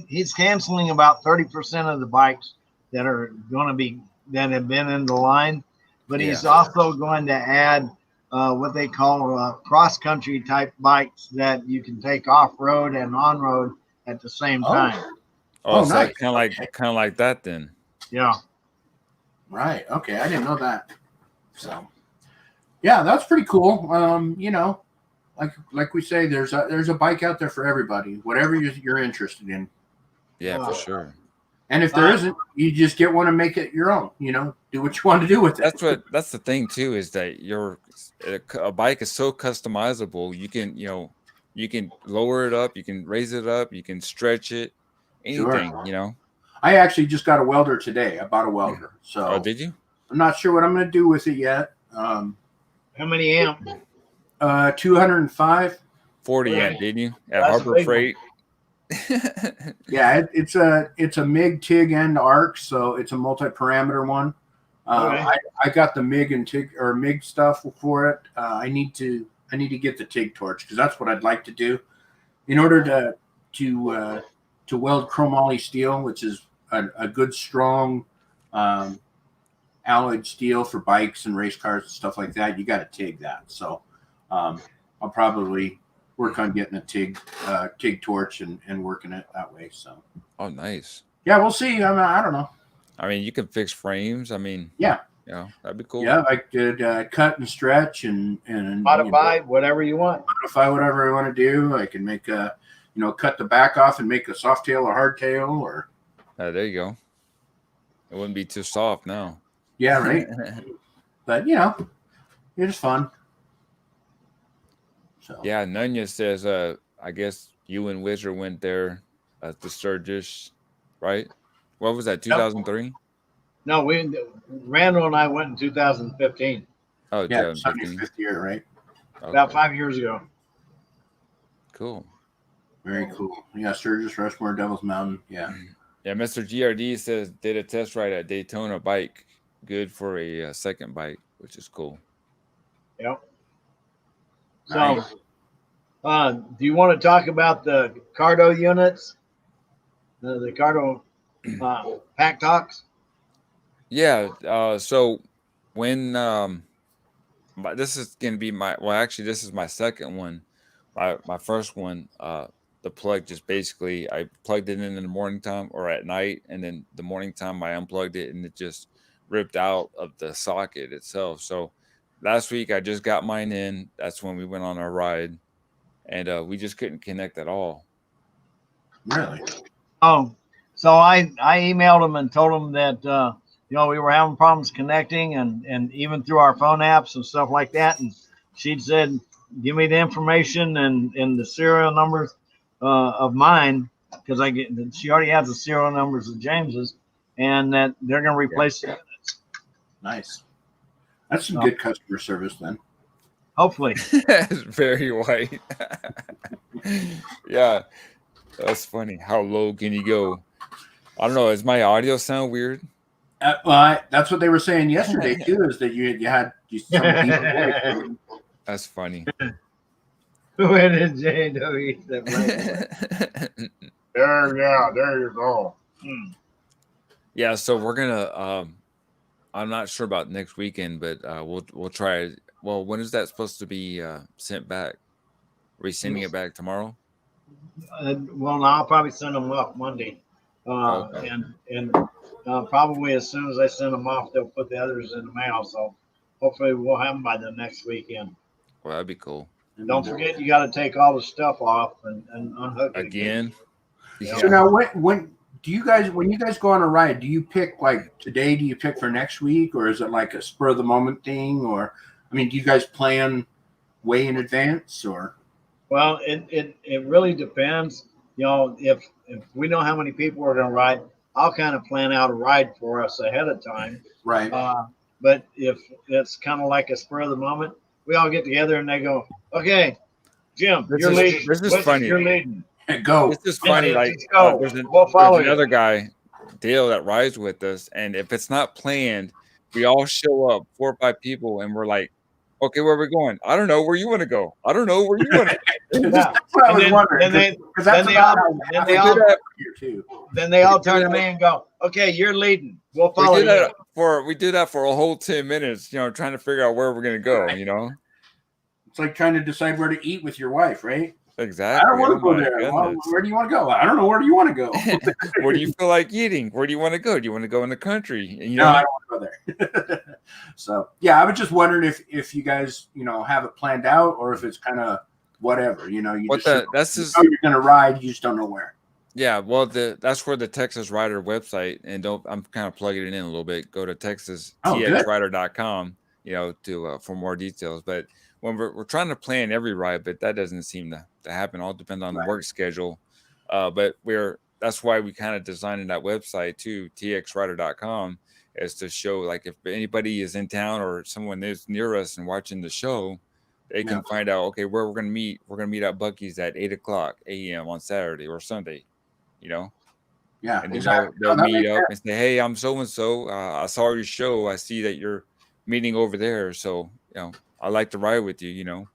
He's canceling about 30% of the bikes that have been in the line, but he's also going to add what they call cross-country type bikes that you can take off-road and on-road at the same time. Oh, so nice. kind of like that then. Yeah. Right. Okay, I didn't know that. So, yeah, that's pretty cool. Like we say, there's a bike out there for everybody, whatever you're interested in. Yeah, for sure. And if there isn't, you just get one and make it your own. Do what you want to do with it. That's the thing too, is that a bike is so customizable. You can lower it up, you can raise it up, you can stretch it, anything. Sure. I actually just got a welder today. I bought a welder. So Oh, did you? I'm not sure what I'm going to do with it yet. How many amp? 205. 40 Yeah. amp, didn't you? At That's a Harbor big Freight. Yeah, it's a MIG, TIG, and ARC, so it's a multi-parameter one. Okay. I got the MIG and TIG or MIG stuff for it. I need to get the TIG torch because that's what I'd like to do in order to weld chromoly steel, which is a good strong alloyed steel for bikes and race cars and stuff like that. You got to TIG that. So I'll probably work on getting a TIG torch and working it that way. So Oh, nice. yeah, we'll see. I don't know. I mean, you can fix frames. I mean, Yeah. That'd be cool. Yeah, I could cut and stretch and Modify whatever you want. modify whatever I want to do. I can make cut the back off and make a soft tail or hard tail or. There you go. It wouldn't be too soft now. Yeah, right. But it's fun. So Yeah, Nunya says, I guess you and Wizard went there at the Sturgis, right? What was that, 2003? No, Randall and I went in 2015, Oh, yeah, 2015. 75th year, right? about Okay, 5 years ago. cool. Very cool. Yeah, Sturgis, Rushmore, Devil's Mountain. Yeah. Yeah, Mr. GRD says did a test ride at Daytona bike. Good for a second bike, which is cool. Yep. So, Nice. do you want to talk about the Cardo units? The Cardo pack talks? Yeah. So when this is gonna be this is my second one. My first one, the plug just basically I plugged it in the morning time or at night, and then the morning time I unplugged it and it just ripped out of the socket itself. So last week I just got mine in. That's when we went on our ride, and we just couldn't connect at all. Really? Oh, so I emailed them and told them that we were having problems connecting and even through our phone apps and stuff like that. And she said, "Give me the information and the serial numbers of mine because she already has the serial numbers of James's, and that they're going to replace it. Nice. That's some good customer service then. Hopefully." It's very white. Yeah, that's funny. How low can you go? I don't know. Does my audio sound weird? That's what they were saying yesterday too. Is that you had some deep voice. That's funny. Where did JW there you go. Yeah, so we're gonna. I'm not sure about next weekend, but we'll try it. Well, when is that supposed to be sent back? Are we sending it back tomorrow? Well, I'll probably send them off Monday, Okay. and probably as soon as I send them off, they'll put the others in the mail. So hopefully we'll have them by the next weekend. Well, that'd be cool. Don't forget, you got to take all the stuff off and unhook it Again. Yeah. So now, when you guys go on a ride, do you pick like today? Do you pick for next week, or is it like a spur of the moment thing? Or, I mean, do you guys plan way in advance, or? Well, it really depends. If we know how many people are going to ride, I'll kind of plan out a ride for us ahead of time. Right. But if it's kind of like a spur of the moment, we all get together and they go, "Okay, Jim, you're leading. This is funny. You're leading. Go. It's just funny. Like go. We'll follow there's you." another guy, Dale, that rides with us, and if it's not planned, we all show up, 4 or 5 people, and we're like, "Okay, where are we going? I don't know where you want to go. I don't know where you want to." Yeah. That's what I was And wondering. then Because that's they about all- how then they I all- do that here too. Then they all turn to me and go, "Okay, you're leading. We'll We follow do you." that for a whole 10 minutes, trying to figure out where we're gonna go. It's like trying to decide where to eat with your wife, right? Exactly. I don't want to Oh go my there. Well, goodness. where do you want to go? I don't know. Where do you want to go? Where do you feel like eating? Where do you want to go? Do you want to go in the country? No, I don't want to go there. So yeah, I was just wondering if you guys, have it planned out or if it's kind of whatever, you that's you just know you're gonna ride, you just don't know where. yeah. Well, that's where the Texas Rider website, and I'm kind of plugging it in a little bit. Go to TexasTXRider.com, to for more details. But when we're trying to plan every ride, but that doesn't seem to happen. All depends on the work schedule. But we're that's why we kind of designed that website too, txrider.com, is to show like if anybody is in town or someone is near us and watching the show, they can find out, okay, where we're gonna meet. We're gonna meet at Bucky's at 8:00 a.m. on Saturday or Sunday, you know. Yeah, And then exactly. they'll meet up and say, hey, I'm so and so. I saw your show. I see that you're meeting over there. So I like to ride with you.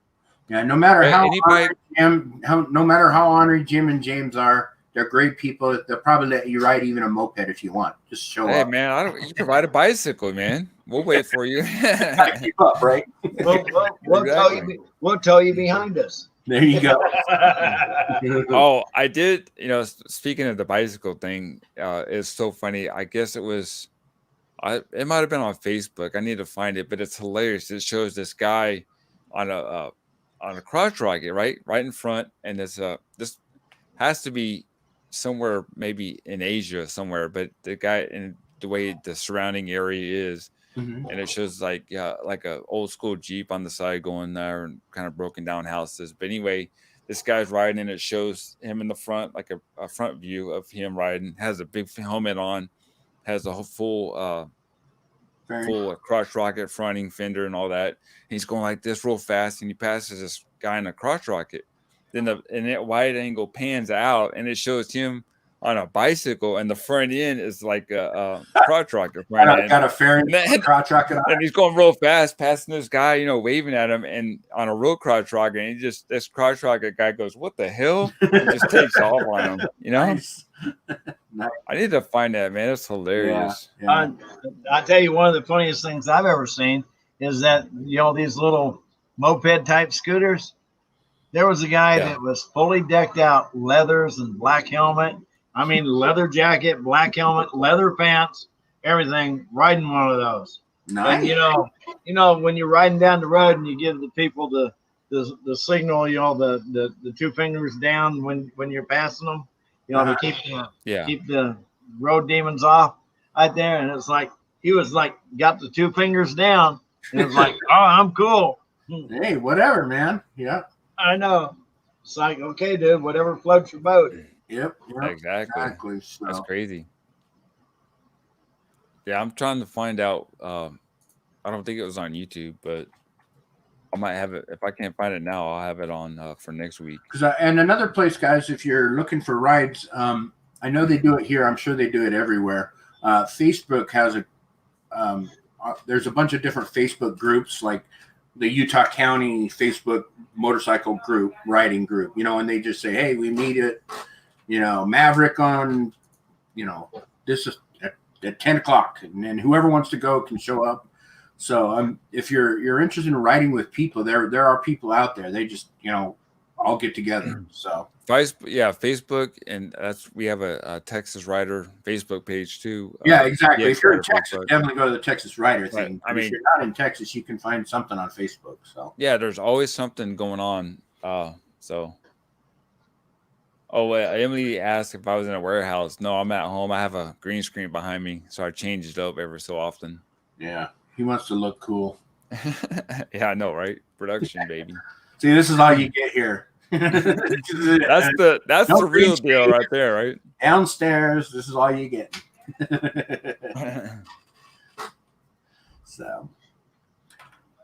Yeah, no matter how anybody, no matter how honored Jim and James are, they're great people. They'll probably let you ride even a moped if you want. Just show up. Hey man, you can ride a bicycle, man. We'll wait for you. Gotta keep up, right? We'll tell you behind us. There you go. Oh, I did. Speaking of the bicycle thing, it's so funny. I guess it was, it might have been on Facebook. I need to find it, but it's hilarious. It shows this guy on a crotch rocket, right in front, and this has to be somewhere maybe in Asia somewhere, but the guy and the way the surrounding area is, and it shows like a old school Jeep on the side going there and kind of broken down houses. But anyway, this guy's riding and it shows him in the front, like a front view of him riding, has a big helmet on, has a full crotch rocket fronting fender and all that. He's going like this real fast and he passes this guy in a crotch rocket. Then that wide angle pans out and it shows him on a bicycle, and the front end is like a crotch rocket. Got a fairing crotch rocket on. And he's going real fast, passing this guy, waving at him, and on a real crotch rocket. And this crotch rocket guy goes, "What the hell?" And just takes off on him. Nice. I need to find that, man. It's hilarious. Yeah. I tell you, one of the funniest things I've ever seen is that these little moped type scooters. There was a guy that was fully decked out, leathers and black helmet. I mean, leather jacket, black helmet, leather pants, everything, riding one of those. Nice. And when you're riding down the road and you give the people the signal, the two fingers down when you're passing them, to keep the road demons off right there. And it's like he was like got the two fingers down, and it was like, oh, I'm cool. Hey, whatever, man. Yeah, I know. It's like, okay, dude, whatever floats your boat. Yep. Exactly. So. That's crazy. Yeah, I'm trying to find out. I don't think it was on YouTube, but I might have it. If I can't find it now, I'll have it on for next week. And another place, guys, if you're looking for rides, I know they do it here. I'm sure they do it everywhere. Facebook has there's a bunch of different Facebook groups, like the Utah County Facebook motorcycle group, riding group, and they just say, hey, we meet at, Maverick on, this is at 10 o'clock, and then whoever wants to go can show up. So if you're interested in riding with people, there are people out there. They just, all get together. So Facebook, and we have a Texas Rider Facebook page too. Yeah, exactly. If you're in Texas, definitely go to the Texas Rider thing. I mean, if you're not in Texas, you can find something on Facebook. So yeah, there's always something going on. Emily asked if I was in a warehouse. No, I'm at home. I have a green screen behind me, so I change it up every so often. Yeah, he wants to look cool. Yeah, I know, right? Production, baby. See, this is all you get here. That's the real deal right there, right? Downstairs, this is all you get. So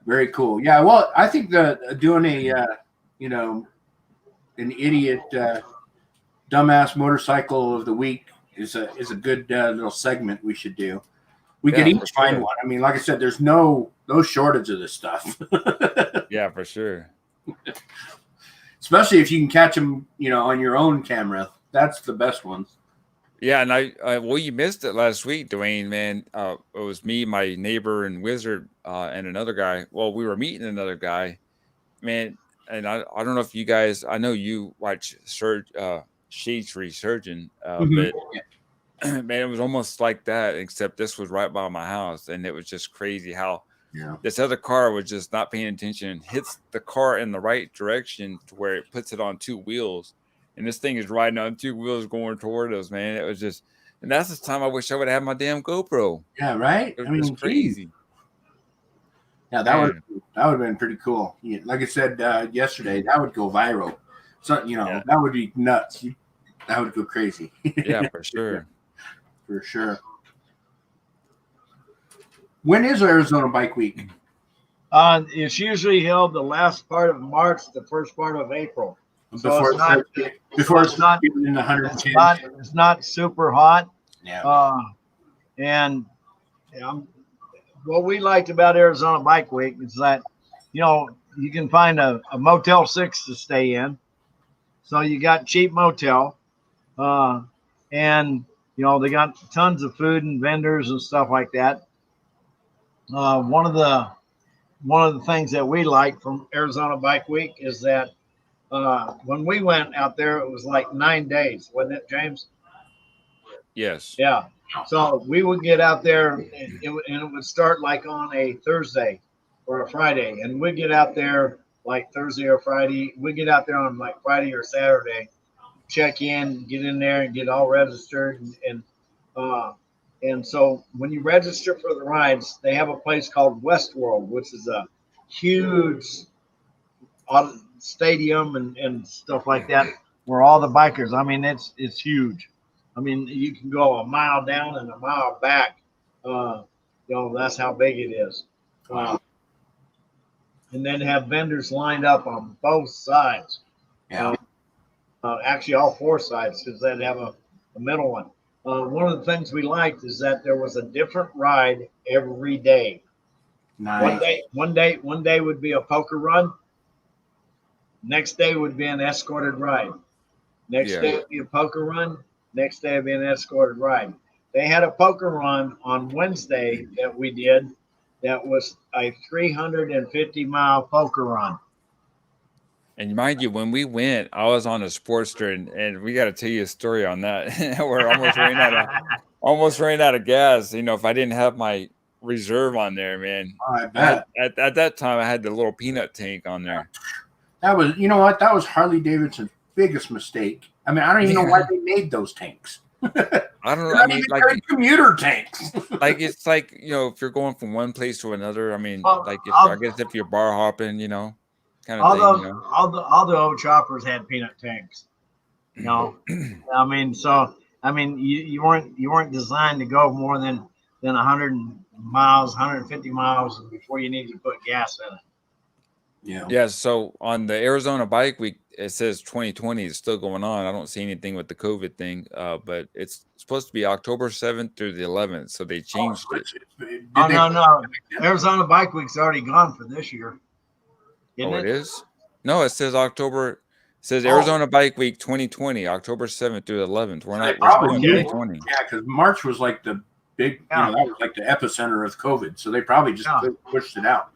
very cool. Yeah, well, I think doing an idiot dumbass motorcycle of the week is a good little segment we should do. We could each find one. I mean, like I said, there's no shortage of this stuff. Yeah, for sure. Especially if you can catch them, on your own camera. That's the best ones. Yeah, and you missed it last week, Dwayne, man. It was me, my neighbor, and Wizard, and another guy. Well, we were meeting another guy, man. And I don't know if you guys, I know you watch Shade Tree Surgeon, but man, it was almost like that, except this was right by my house, and it was just crazy how this other car was just not paying attention and hits the car in the right direction to where it puts it on two wheels, and this thing is riding on two wheels going toward us, man. It was just, and that's the time I wish I would have had my damn GoPro. Yeah, right. It was crazy. Yeah, that would have been pretty cool. Like I said yesterday, that would go viral. So that would be nuts. That would go crazy. Yeah, for sure. For sure. When is Arizona Bike Week? It's usually held the last part of March, the first part of April. Before it's not in the 110. It's not super hot. Yeah. And what we liked about Arizona Bike Week is that, you can find a Motel 6 to stay in. So you got cheap motel. And, they got tons of food and vendors and stuff like that. One of the things that we like from Arizona Bike Week is that when we went out there, it was like 9 days, wasn't it, James? Yes. Yeah. So we would get out there, and it would start like on a Thursday or a Friday, and we'd get out there like Thursday or Friday. We get out there on like Friday or Saturday, check in, get in there, and get all registered, and so when you register for the rides, they have a place called Westworld, which is a huge stadium and stuff like that, where all the bikers. I mean, it's huge. I mean, you can go a mile down and a mile back. That's how big it is. And then have vendors lined up on both sides. Yeah. Actually, all four sides, because they'd have a middle one. One of the things we liked is that there was a different ride every day. Nice. One day would be a poker run. Next day would be an escorted ride. Next day would be a poker run. Next day would be an escorted ride. They had a poker run on Wednesday that we did. That was a 350-mile poker run. And mind you, when we went, I was on a Sportster, and we got to tell you a story on that. Where almost ran out of gas. If I didn't have my reserve on there, man. I bet. At that time, I had the little peanut tank on there. That was, that was Harley Davidson's biggest mistake. I mean, I don't even know why they made those tanks. I don't know. I mean, like commuter tanks. It's like, if you're going from one place to another. I mean, I guess if you're bar hopping, kind of thing. All the old choppers had peanut tanks. I mean, you weren't designed to go more than 100 miles, 150 miles before you needed to put gas in it. Yeah. So on the Arizona Bike Week, it says 2020 is still going on. I don't see anything with the COVID thing, but it's supposed to be October 7th through the 11th. So they changed it. No. Arizona Bike Week's already gone for this year. It is? No, it says October. It says Arizona Bike Week 2020, October 7th through the 11th. We're not probably 2020. Yeah, because March was like the big, that was like the epicenter of COVID. So they probably just pushed it out.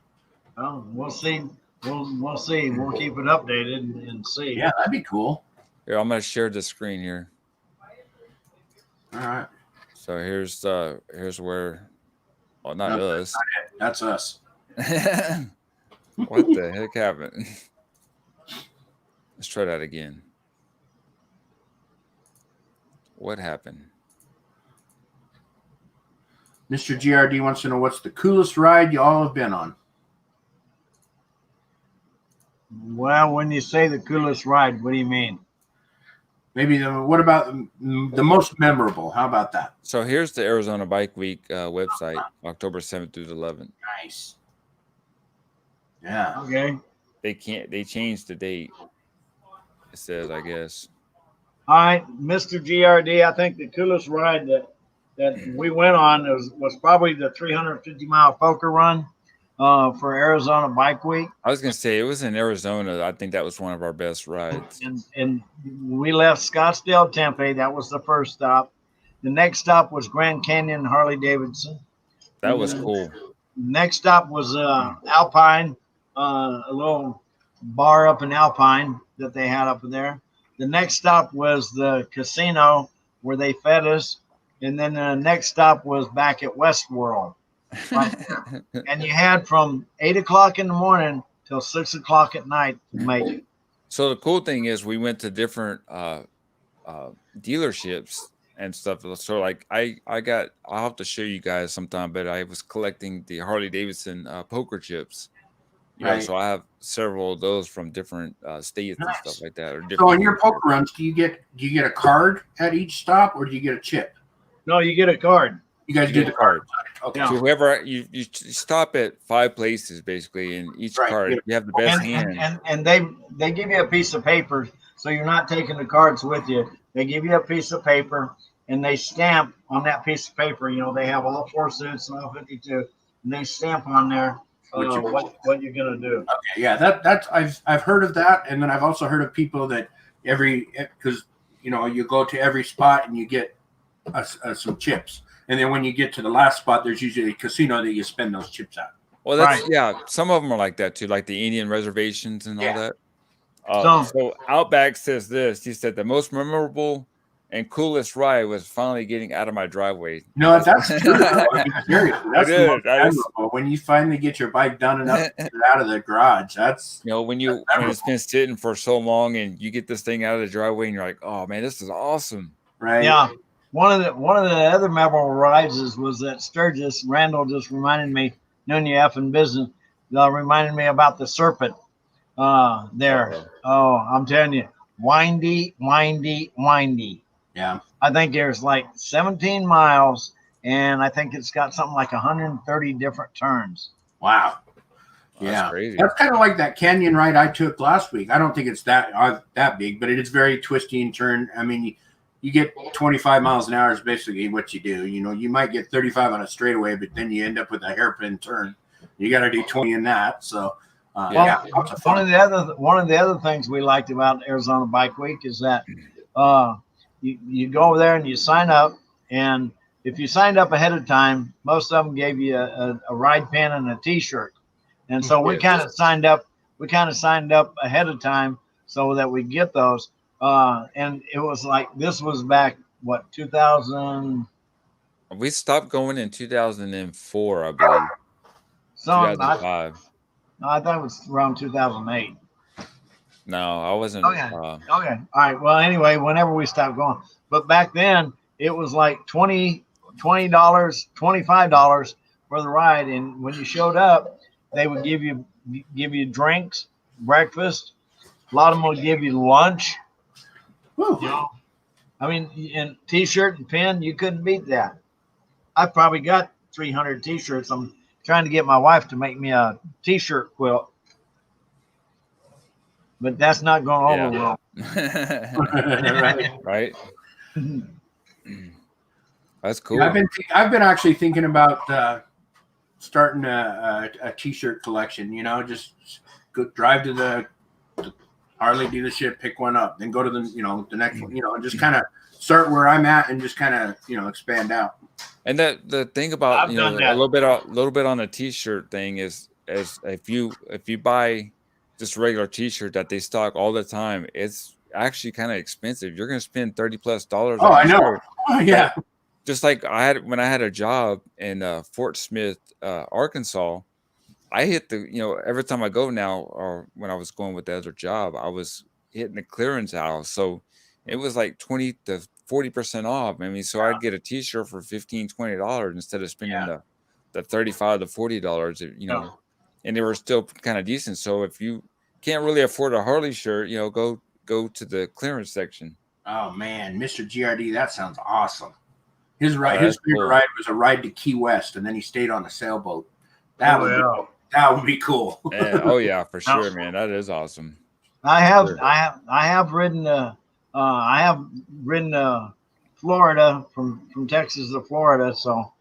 Well, we'll see. We'll see. We'll keep it updated and see. Yeah, that'd be cool. Here, I'm going to share the screen here. All right. So here's where. Oh, not us. That's us. What the heck happened? Let's try that again. What happened? Mr. GRD wants to know what's the coolest ride you all have been on. Well, when you say the coolest ride, what do you mean? Maybe what about the most memorable? How about that? So here's the Arizona Bike Week website, October 7th through the 11th. Nice. Yeah. Okay. They changed the date. It says, I guess. All right, Mr. GRD, I think the coolest ride that we went on was probably the 350-mile poker run for Arizona Bike Week. I was gonna say it was in Arizona. I think that was one of our best rides. And we left Scottsdale, Tempe. That was the first stop. The next stop was Grand Canyon, Harley Davidson. That was cool. Next stop was Alpine, a little bar up in Alpine that they had up there. The next stop was the casino where they fed us. And then the next stop was back at Westworld. And you had from 8 o'clock in the morning till 6 o'clock at night to make it. So the cool thing is we went to different dealerships and stuff. So like I'll have to show you guys sometime, but I was collecting the Harley Davidson poker chips. You know, Right. so I have several of those from different states and Nice. stuff like that. Or So different on your poker runs, do you get a card at each stop, or do you get a chip? No, you get a card. You guys You do get the a card. Okay. Yeah. So whoever you stop at 5 places basically, and each Right, card yeah. you have the best And, hand. and they give you a piece of paper, so you're not taking the cards with you. They give you a piece of paper, and they stamp on that piece of paper. You know, they have all 4 suits and all 52, and they stamp on there what you're gonna do. Okay, yeah, that's I've heard of that, and then I've also heard of people that because you go to every spot and you get some chips, and then when you get to the last spot, there's usually a casino that you spend those chips at. Well, that's Right. yeah. Some of them are like that too, like the Indian reservations and all Yeah. that. So- So Outback says this. He said the most memorable and coolest ride was finally getting out of my driveway. No, that's true. I mean, seriously, that's It the is. most That is- memorable. When you finally get your bike done enough to get it out of the garage. That's You know, when it's been sitting for so long and you get this thing out of the driveway and you're like, oh man, this is awesome. right. Yeah. One of the other memorable rides was that Sturgis. Randall just reminded me, knowing you effing business, reminded me about the serpent there. Uh-oh. Oh, I'm telling you, windy. Yeah. I think there's like 17 miles, and I think it's got something like 130 different turns. Wow. That's Yeah, crazy. that's kind of like that canyon ride I took last week. I don't think it's that big, but it is very twisty and turn. I mean, you get 25 miles an hour is basically what you do. You know, you might get 35 on a straightaway, but then you end up with a hairpin turn. You got to do 20 in that. So, Yeah. lots of One fun. of the other things we liked about Arizona Bike Week is that you go over there and you sign up, and if you signed up ahead of time, most of them gave you a ride pin and a T-shirt, and so we Yes. kind of signed up. We kind of signed up ahead of time so that we get those. And it was like this was back 2000. We stopped going in 2004, I believe. So I 2005. thought it was around 2008. No, I wasn't. Okay. Okay. All right. Well, anyway, whenever we stopped going, but back then it was like $20, $25 for the ride, and when you showed up, they would give you drinks, breakfast. A lot of them would give you lunch. Whew. You know, I mean, and T-shirt and pin, you couldn't beat that. I probably got 300 T-shirts. I'm trying to get my wife to make me a T-shirt quilt, but that's not going over well. Right? That's cool. Yeah, I've been actually thinking about starting a T-shirt collection. You know, just go drive to the Harley dealership, pick one up, then go to the next one. You know, and just kind of start where I'm at and just kind of expand out. And the thing about I've done a that. little bit on the T-shirt thing is if you buy just a regular T-shirt that they stock all the time, it's actually kind of expensive. You're going to spend $30+ Oh, on I a know. shirt. Oh, yeah. Just like when I had a job in Fort Smith, Arkansas, I hit every time I go now, or when I was going with the other job, I was hitting the clearance aisle. So it was like 20 to 40% off. I mean, so I'd get a T-shirt for $15, $20 instead of spending the $35 to $40, and they were still kind of decent. So if you can't really afford a Harley shirt, go to the clearance section. Oh man, Mr. GRD, that sounds awesome. His that's favorite cool. ride was a ride to Key West, and then he stayed on a sailboat. That would be cool. And, oh yeah, for sure, man. That is awesome. I have ridden Florida from Texas to Florida, so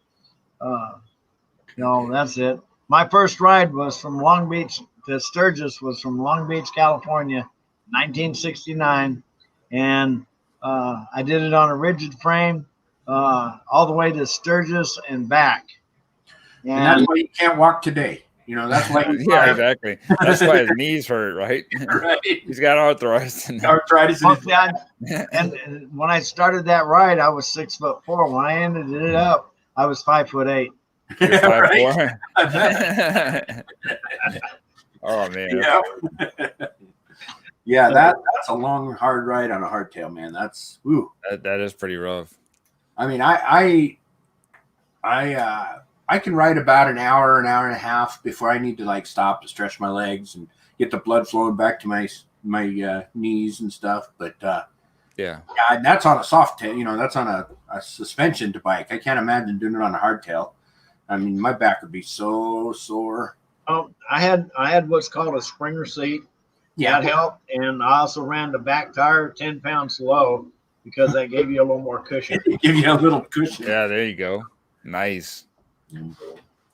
that's it. My first ride was from Long Beach to Sturgis, was from Long Beach, California, 1969, and I did it on a rigid frame all the way to Sturgis and back. And that's why you can't walk today. That's why. Yeah, exactly. That's why his knees hurt, right? Right. He's got arthritis. Arthritis in his And when I started that ride, I was 6'4". When I ended it up, I was 5'8". You're 5'4". Right. Oh man. Yeah, that's a long, hard ride on a hardtail, man. That's woo. That is pretty rough. I mean, I can ride about an hour and a half before I need to like stop to stretch my legs and get the blood flowing back to my knees and stuff. But Yeah. yeah, that's on a soft tail. You know, that's on a suspension bike. I can't imagine doing it on a hardtail. I mean, my back would be so sore. Oh, I had what's called a Springer seat. Yeah, That helped, and I also ran the back tire 10 pounds low because that gave you a little more cushion. give you a little cushion. Yeah, there you go. Nice.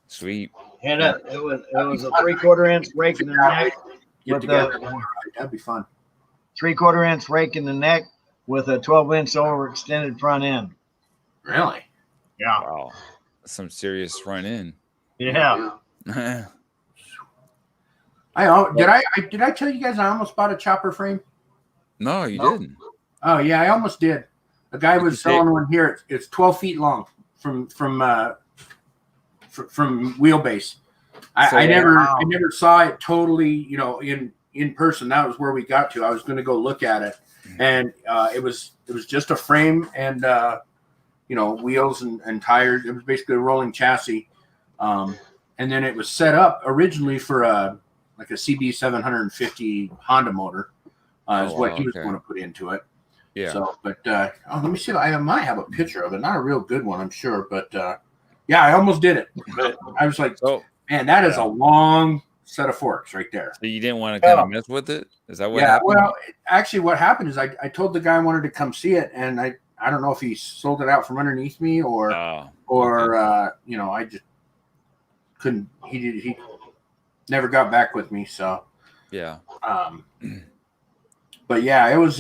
Sweet. And it was a 3/4 inch rake in the neck Get with together. the That'd be fun. 3/4 inch rake in the neck with a 12-inch overextended front end. Really? Yeah, Wow. Some serious front end. yeah. Did I tell you guys I almost bought a chopper frame? No, you No. didn't. Oh yeah, I almost did. A guy What'd you was selling one here. It's 12 feet long from wheelbase. I never saw it totally, you know, in person. That was where we got to. I was going to go look at it, and it was just a frame and you know, wheels and tires. It was basically a rolling chassis, and then it was set up originally for like a CB 750 Honda motor. Is what he was going to put into it. Yeah. So, but let me see. I might have a picture of it. Not a real good one, I'm sure. But yeah, I almost did it. But I was like, man, that is a long set of forks right there. So you didn't want to kind of mess with it? Is that what happened? Well, actually, what happened is I told the guy I wanted to come see it, and I don't know if he sold it out from underneath me or you know, I just couldn't. He never got back with me. So yeah. But yeah, it was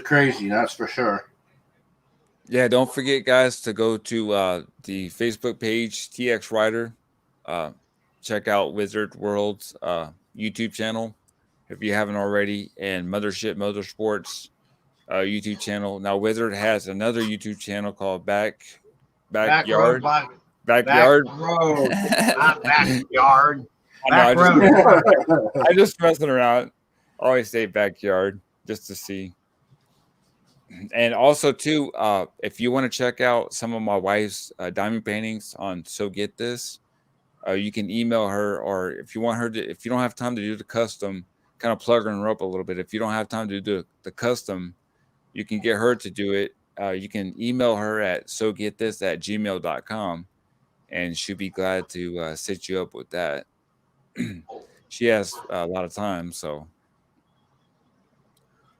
crazy. That's for sure. Yeah, don't forget, guys, to go to the Facebook page, TX Rider. Check out Wizard World's YouTube channel if you haven't already, and Mothership Motorsports YouTube channel. Now, Wizard has another YouTube channel called Backyard. Backyard road, not backyard. Back road. I just messing around. I always say backyard just to see. And also, too, if you want to check out some of my wife's diamond paintings on So Get This, you can email her, or if you want her to, if you don't have time to do the custom, kind of plug her up a little bit. If you don't have time to do the custom, you can get her to do it. You can email her at sogetthis@gmail.com, and she'll be glad to set you up with that. She has a lot of time, so.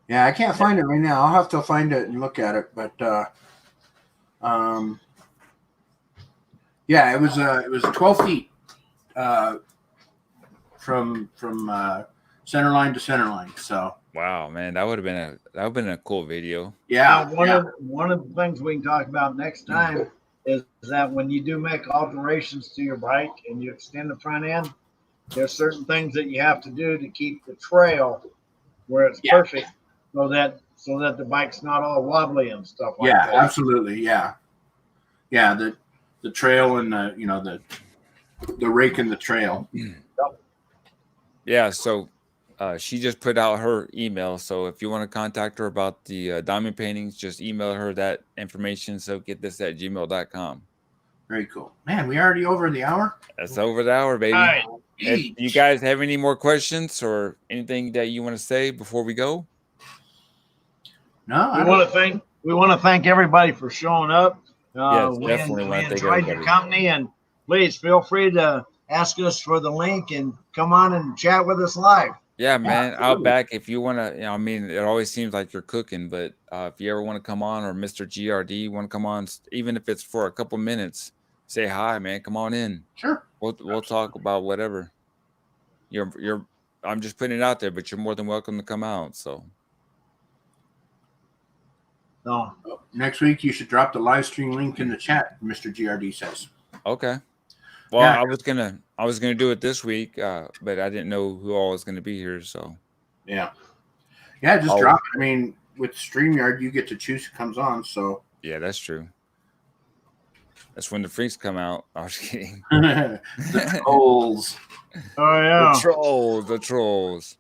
Yeah, I can't find it right now. I'll have to find it and look at it. But yeah, it was 12 feet from center line to center line. So wow, man, that would have been a cool video. Yeah, one of the things we can talk about next time is that when you do make alterations to your bike and you extend the front end, there's certain things that you have to do to keep the trail where it's perfect, so that the bike's not all wobbly and stuff like that. Yeah, absolutely. Yeah. The trail and the rake in the trail. Yeah. So she just put out her email. So if you want to contact her about the diamond paintings, just email her that information. So get this at gmail.com. Very cool. Man, we already over the hour? That's over the hour, baby. All right. If you guys have any more questions or anything that you want to say before we go? No, we want to thank everybody for showing up. Yes, We definitely want to thank enjoyed your everybody. company, and please feel free to ask us for the link and come on and chat with us live. Yeah, man. Absolutely. Out back if you want to. I mean, it always seems like you're cooking, but if you ever want to come on, or Mr. GRD want to come on, even if it's for a couple minutes, say hi, man. Come on in. Sure. We'll talk about whatever. I'm just putting it out there, but you're more than welcome to come out. So Next week you should drop the live stream link in the chat, Mr. GRD says. okay. Well, Yeah. I was gonna do it this week, but I didn't know who all was gonna be here. So Yeah, just drop it. I mean, with StreamYard, you get to choose who comes on. So yeah, that's true. That's when the freaks come out. I was kidding. the trolls. Oh yeah. The trolls.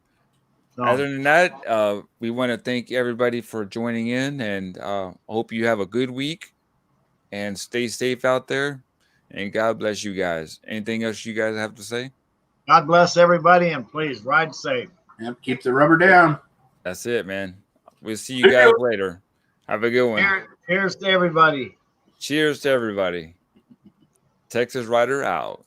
Other than that, we want to thank everybody for joining in, and hope you have a good week and stay safe out there. And God bless you guys. Anything else you guys have to say? God bless everybody, and please ride safe. Yep, keep the rubber down. That's it, man. We'll see you guys later. Have a good one. Cheers to everybody. Cheers to everybody. Texas Rider out.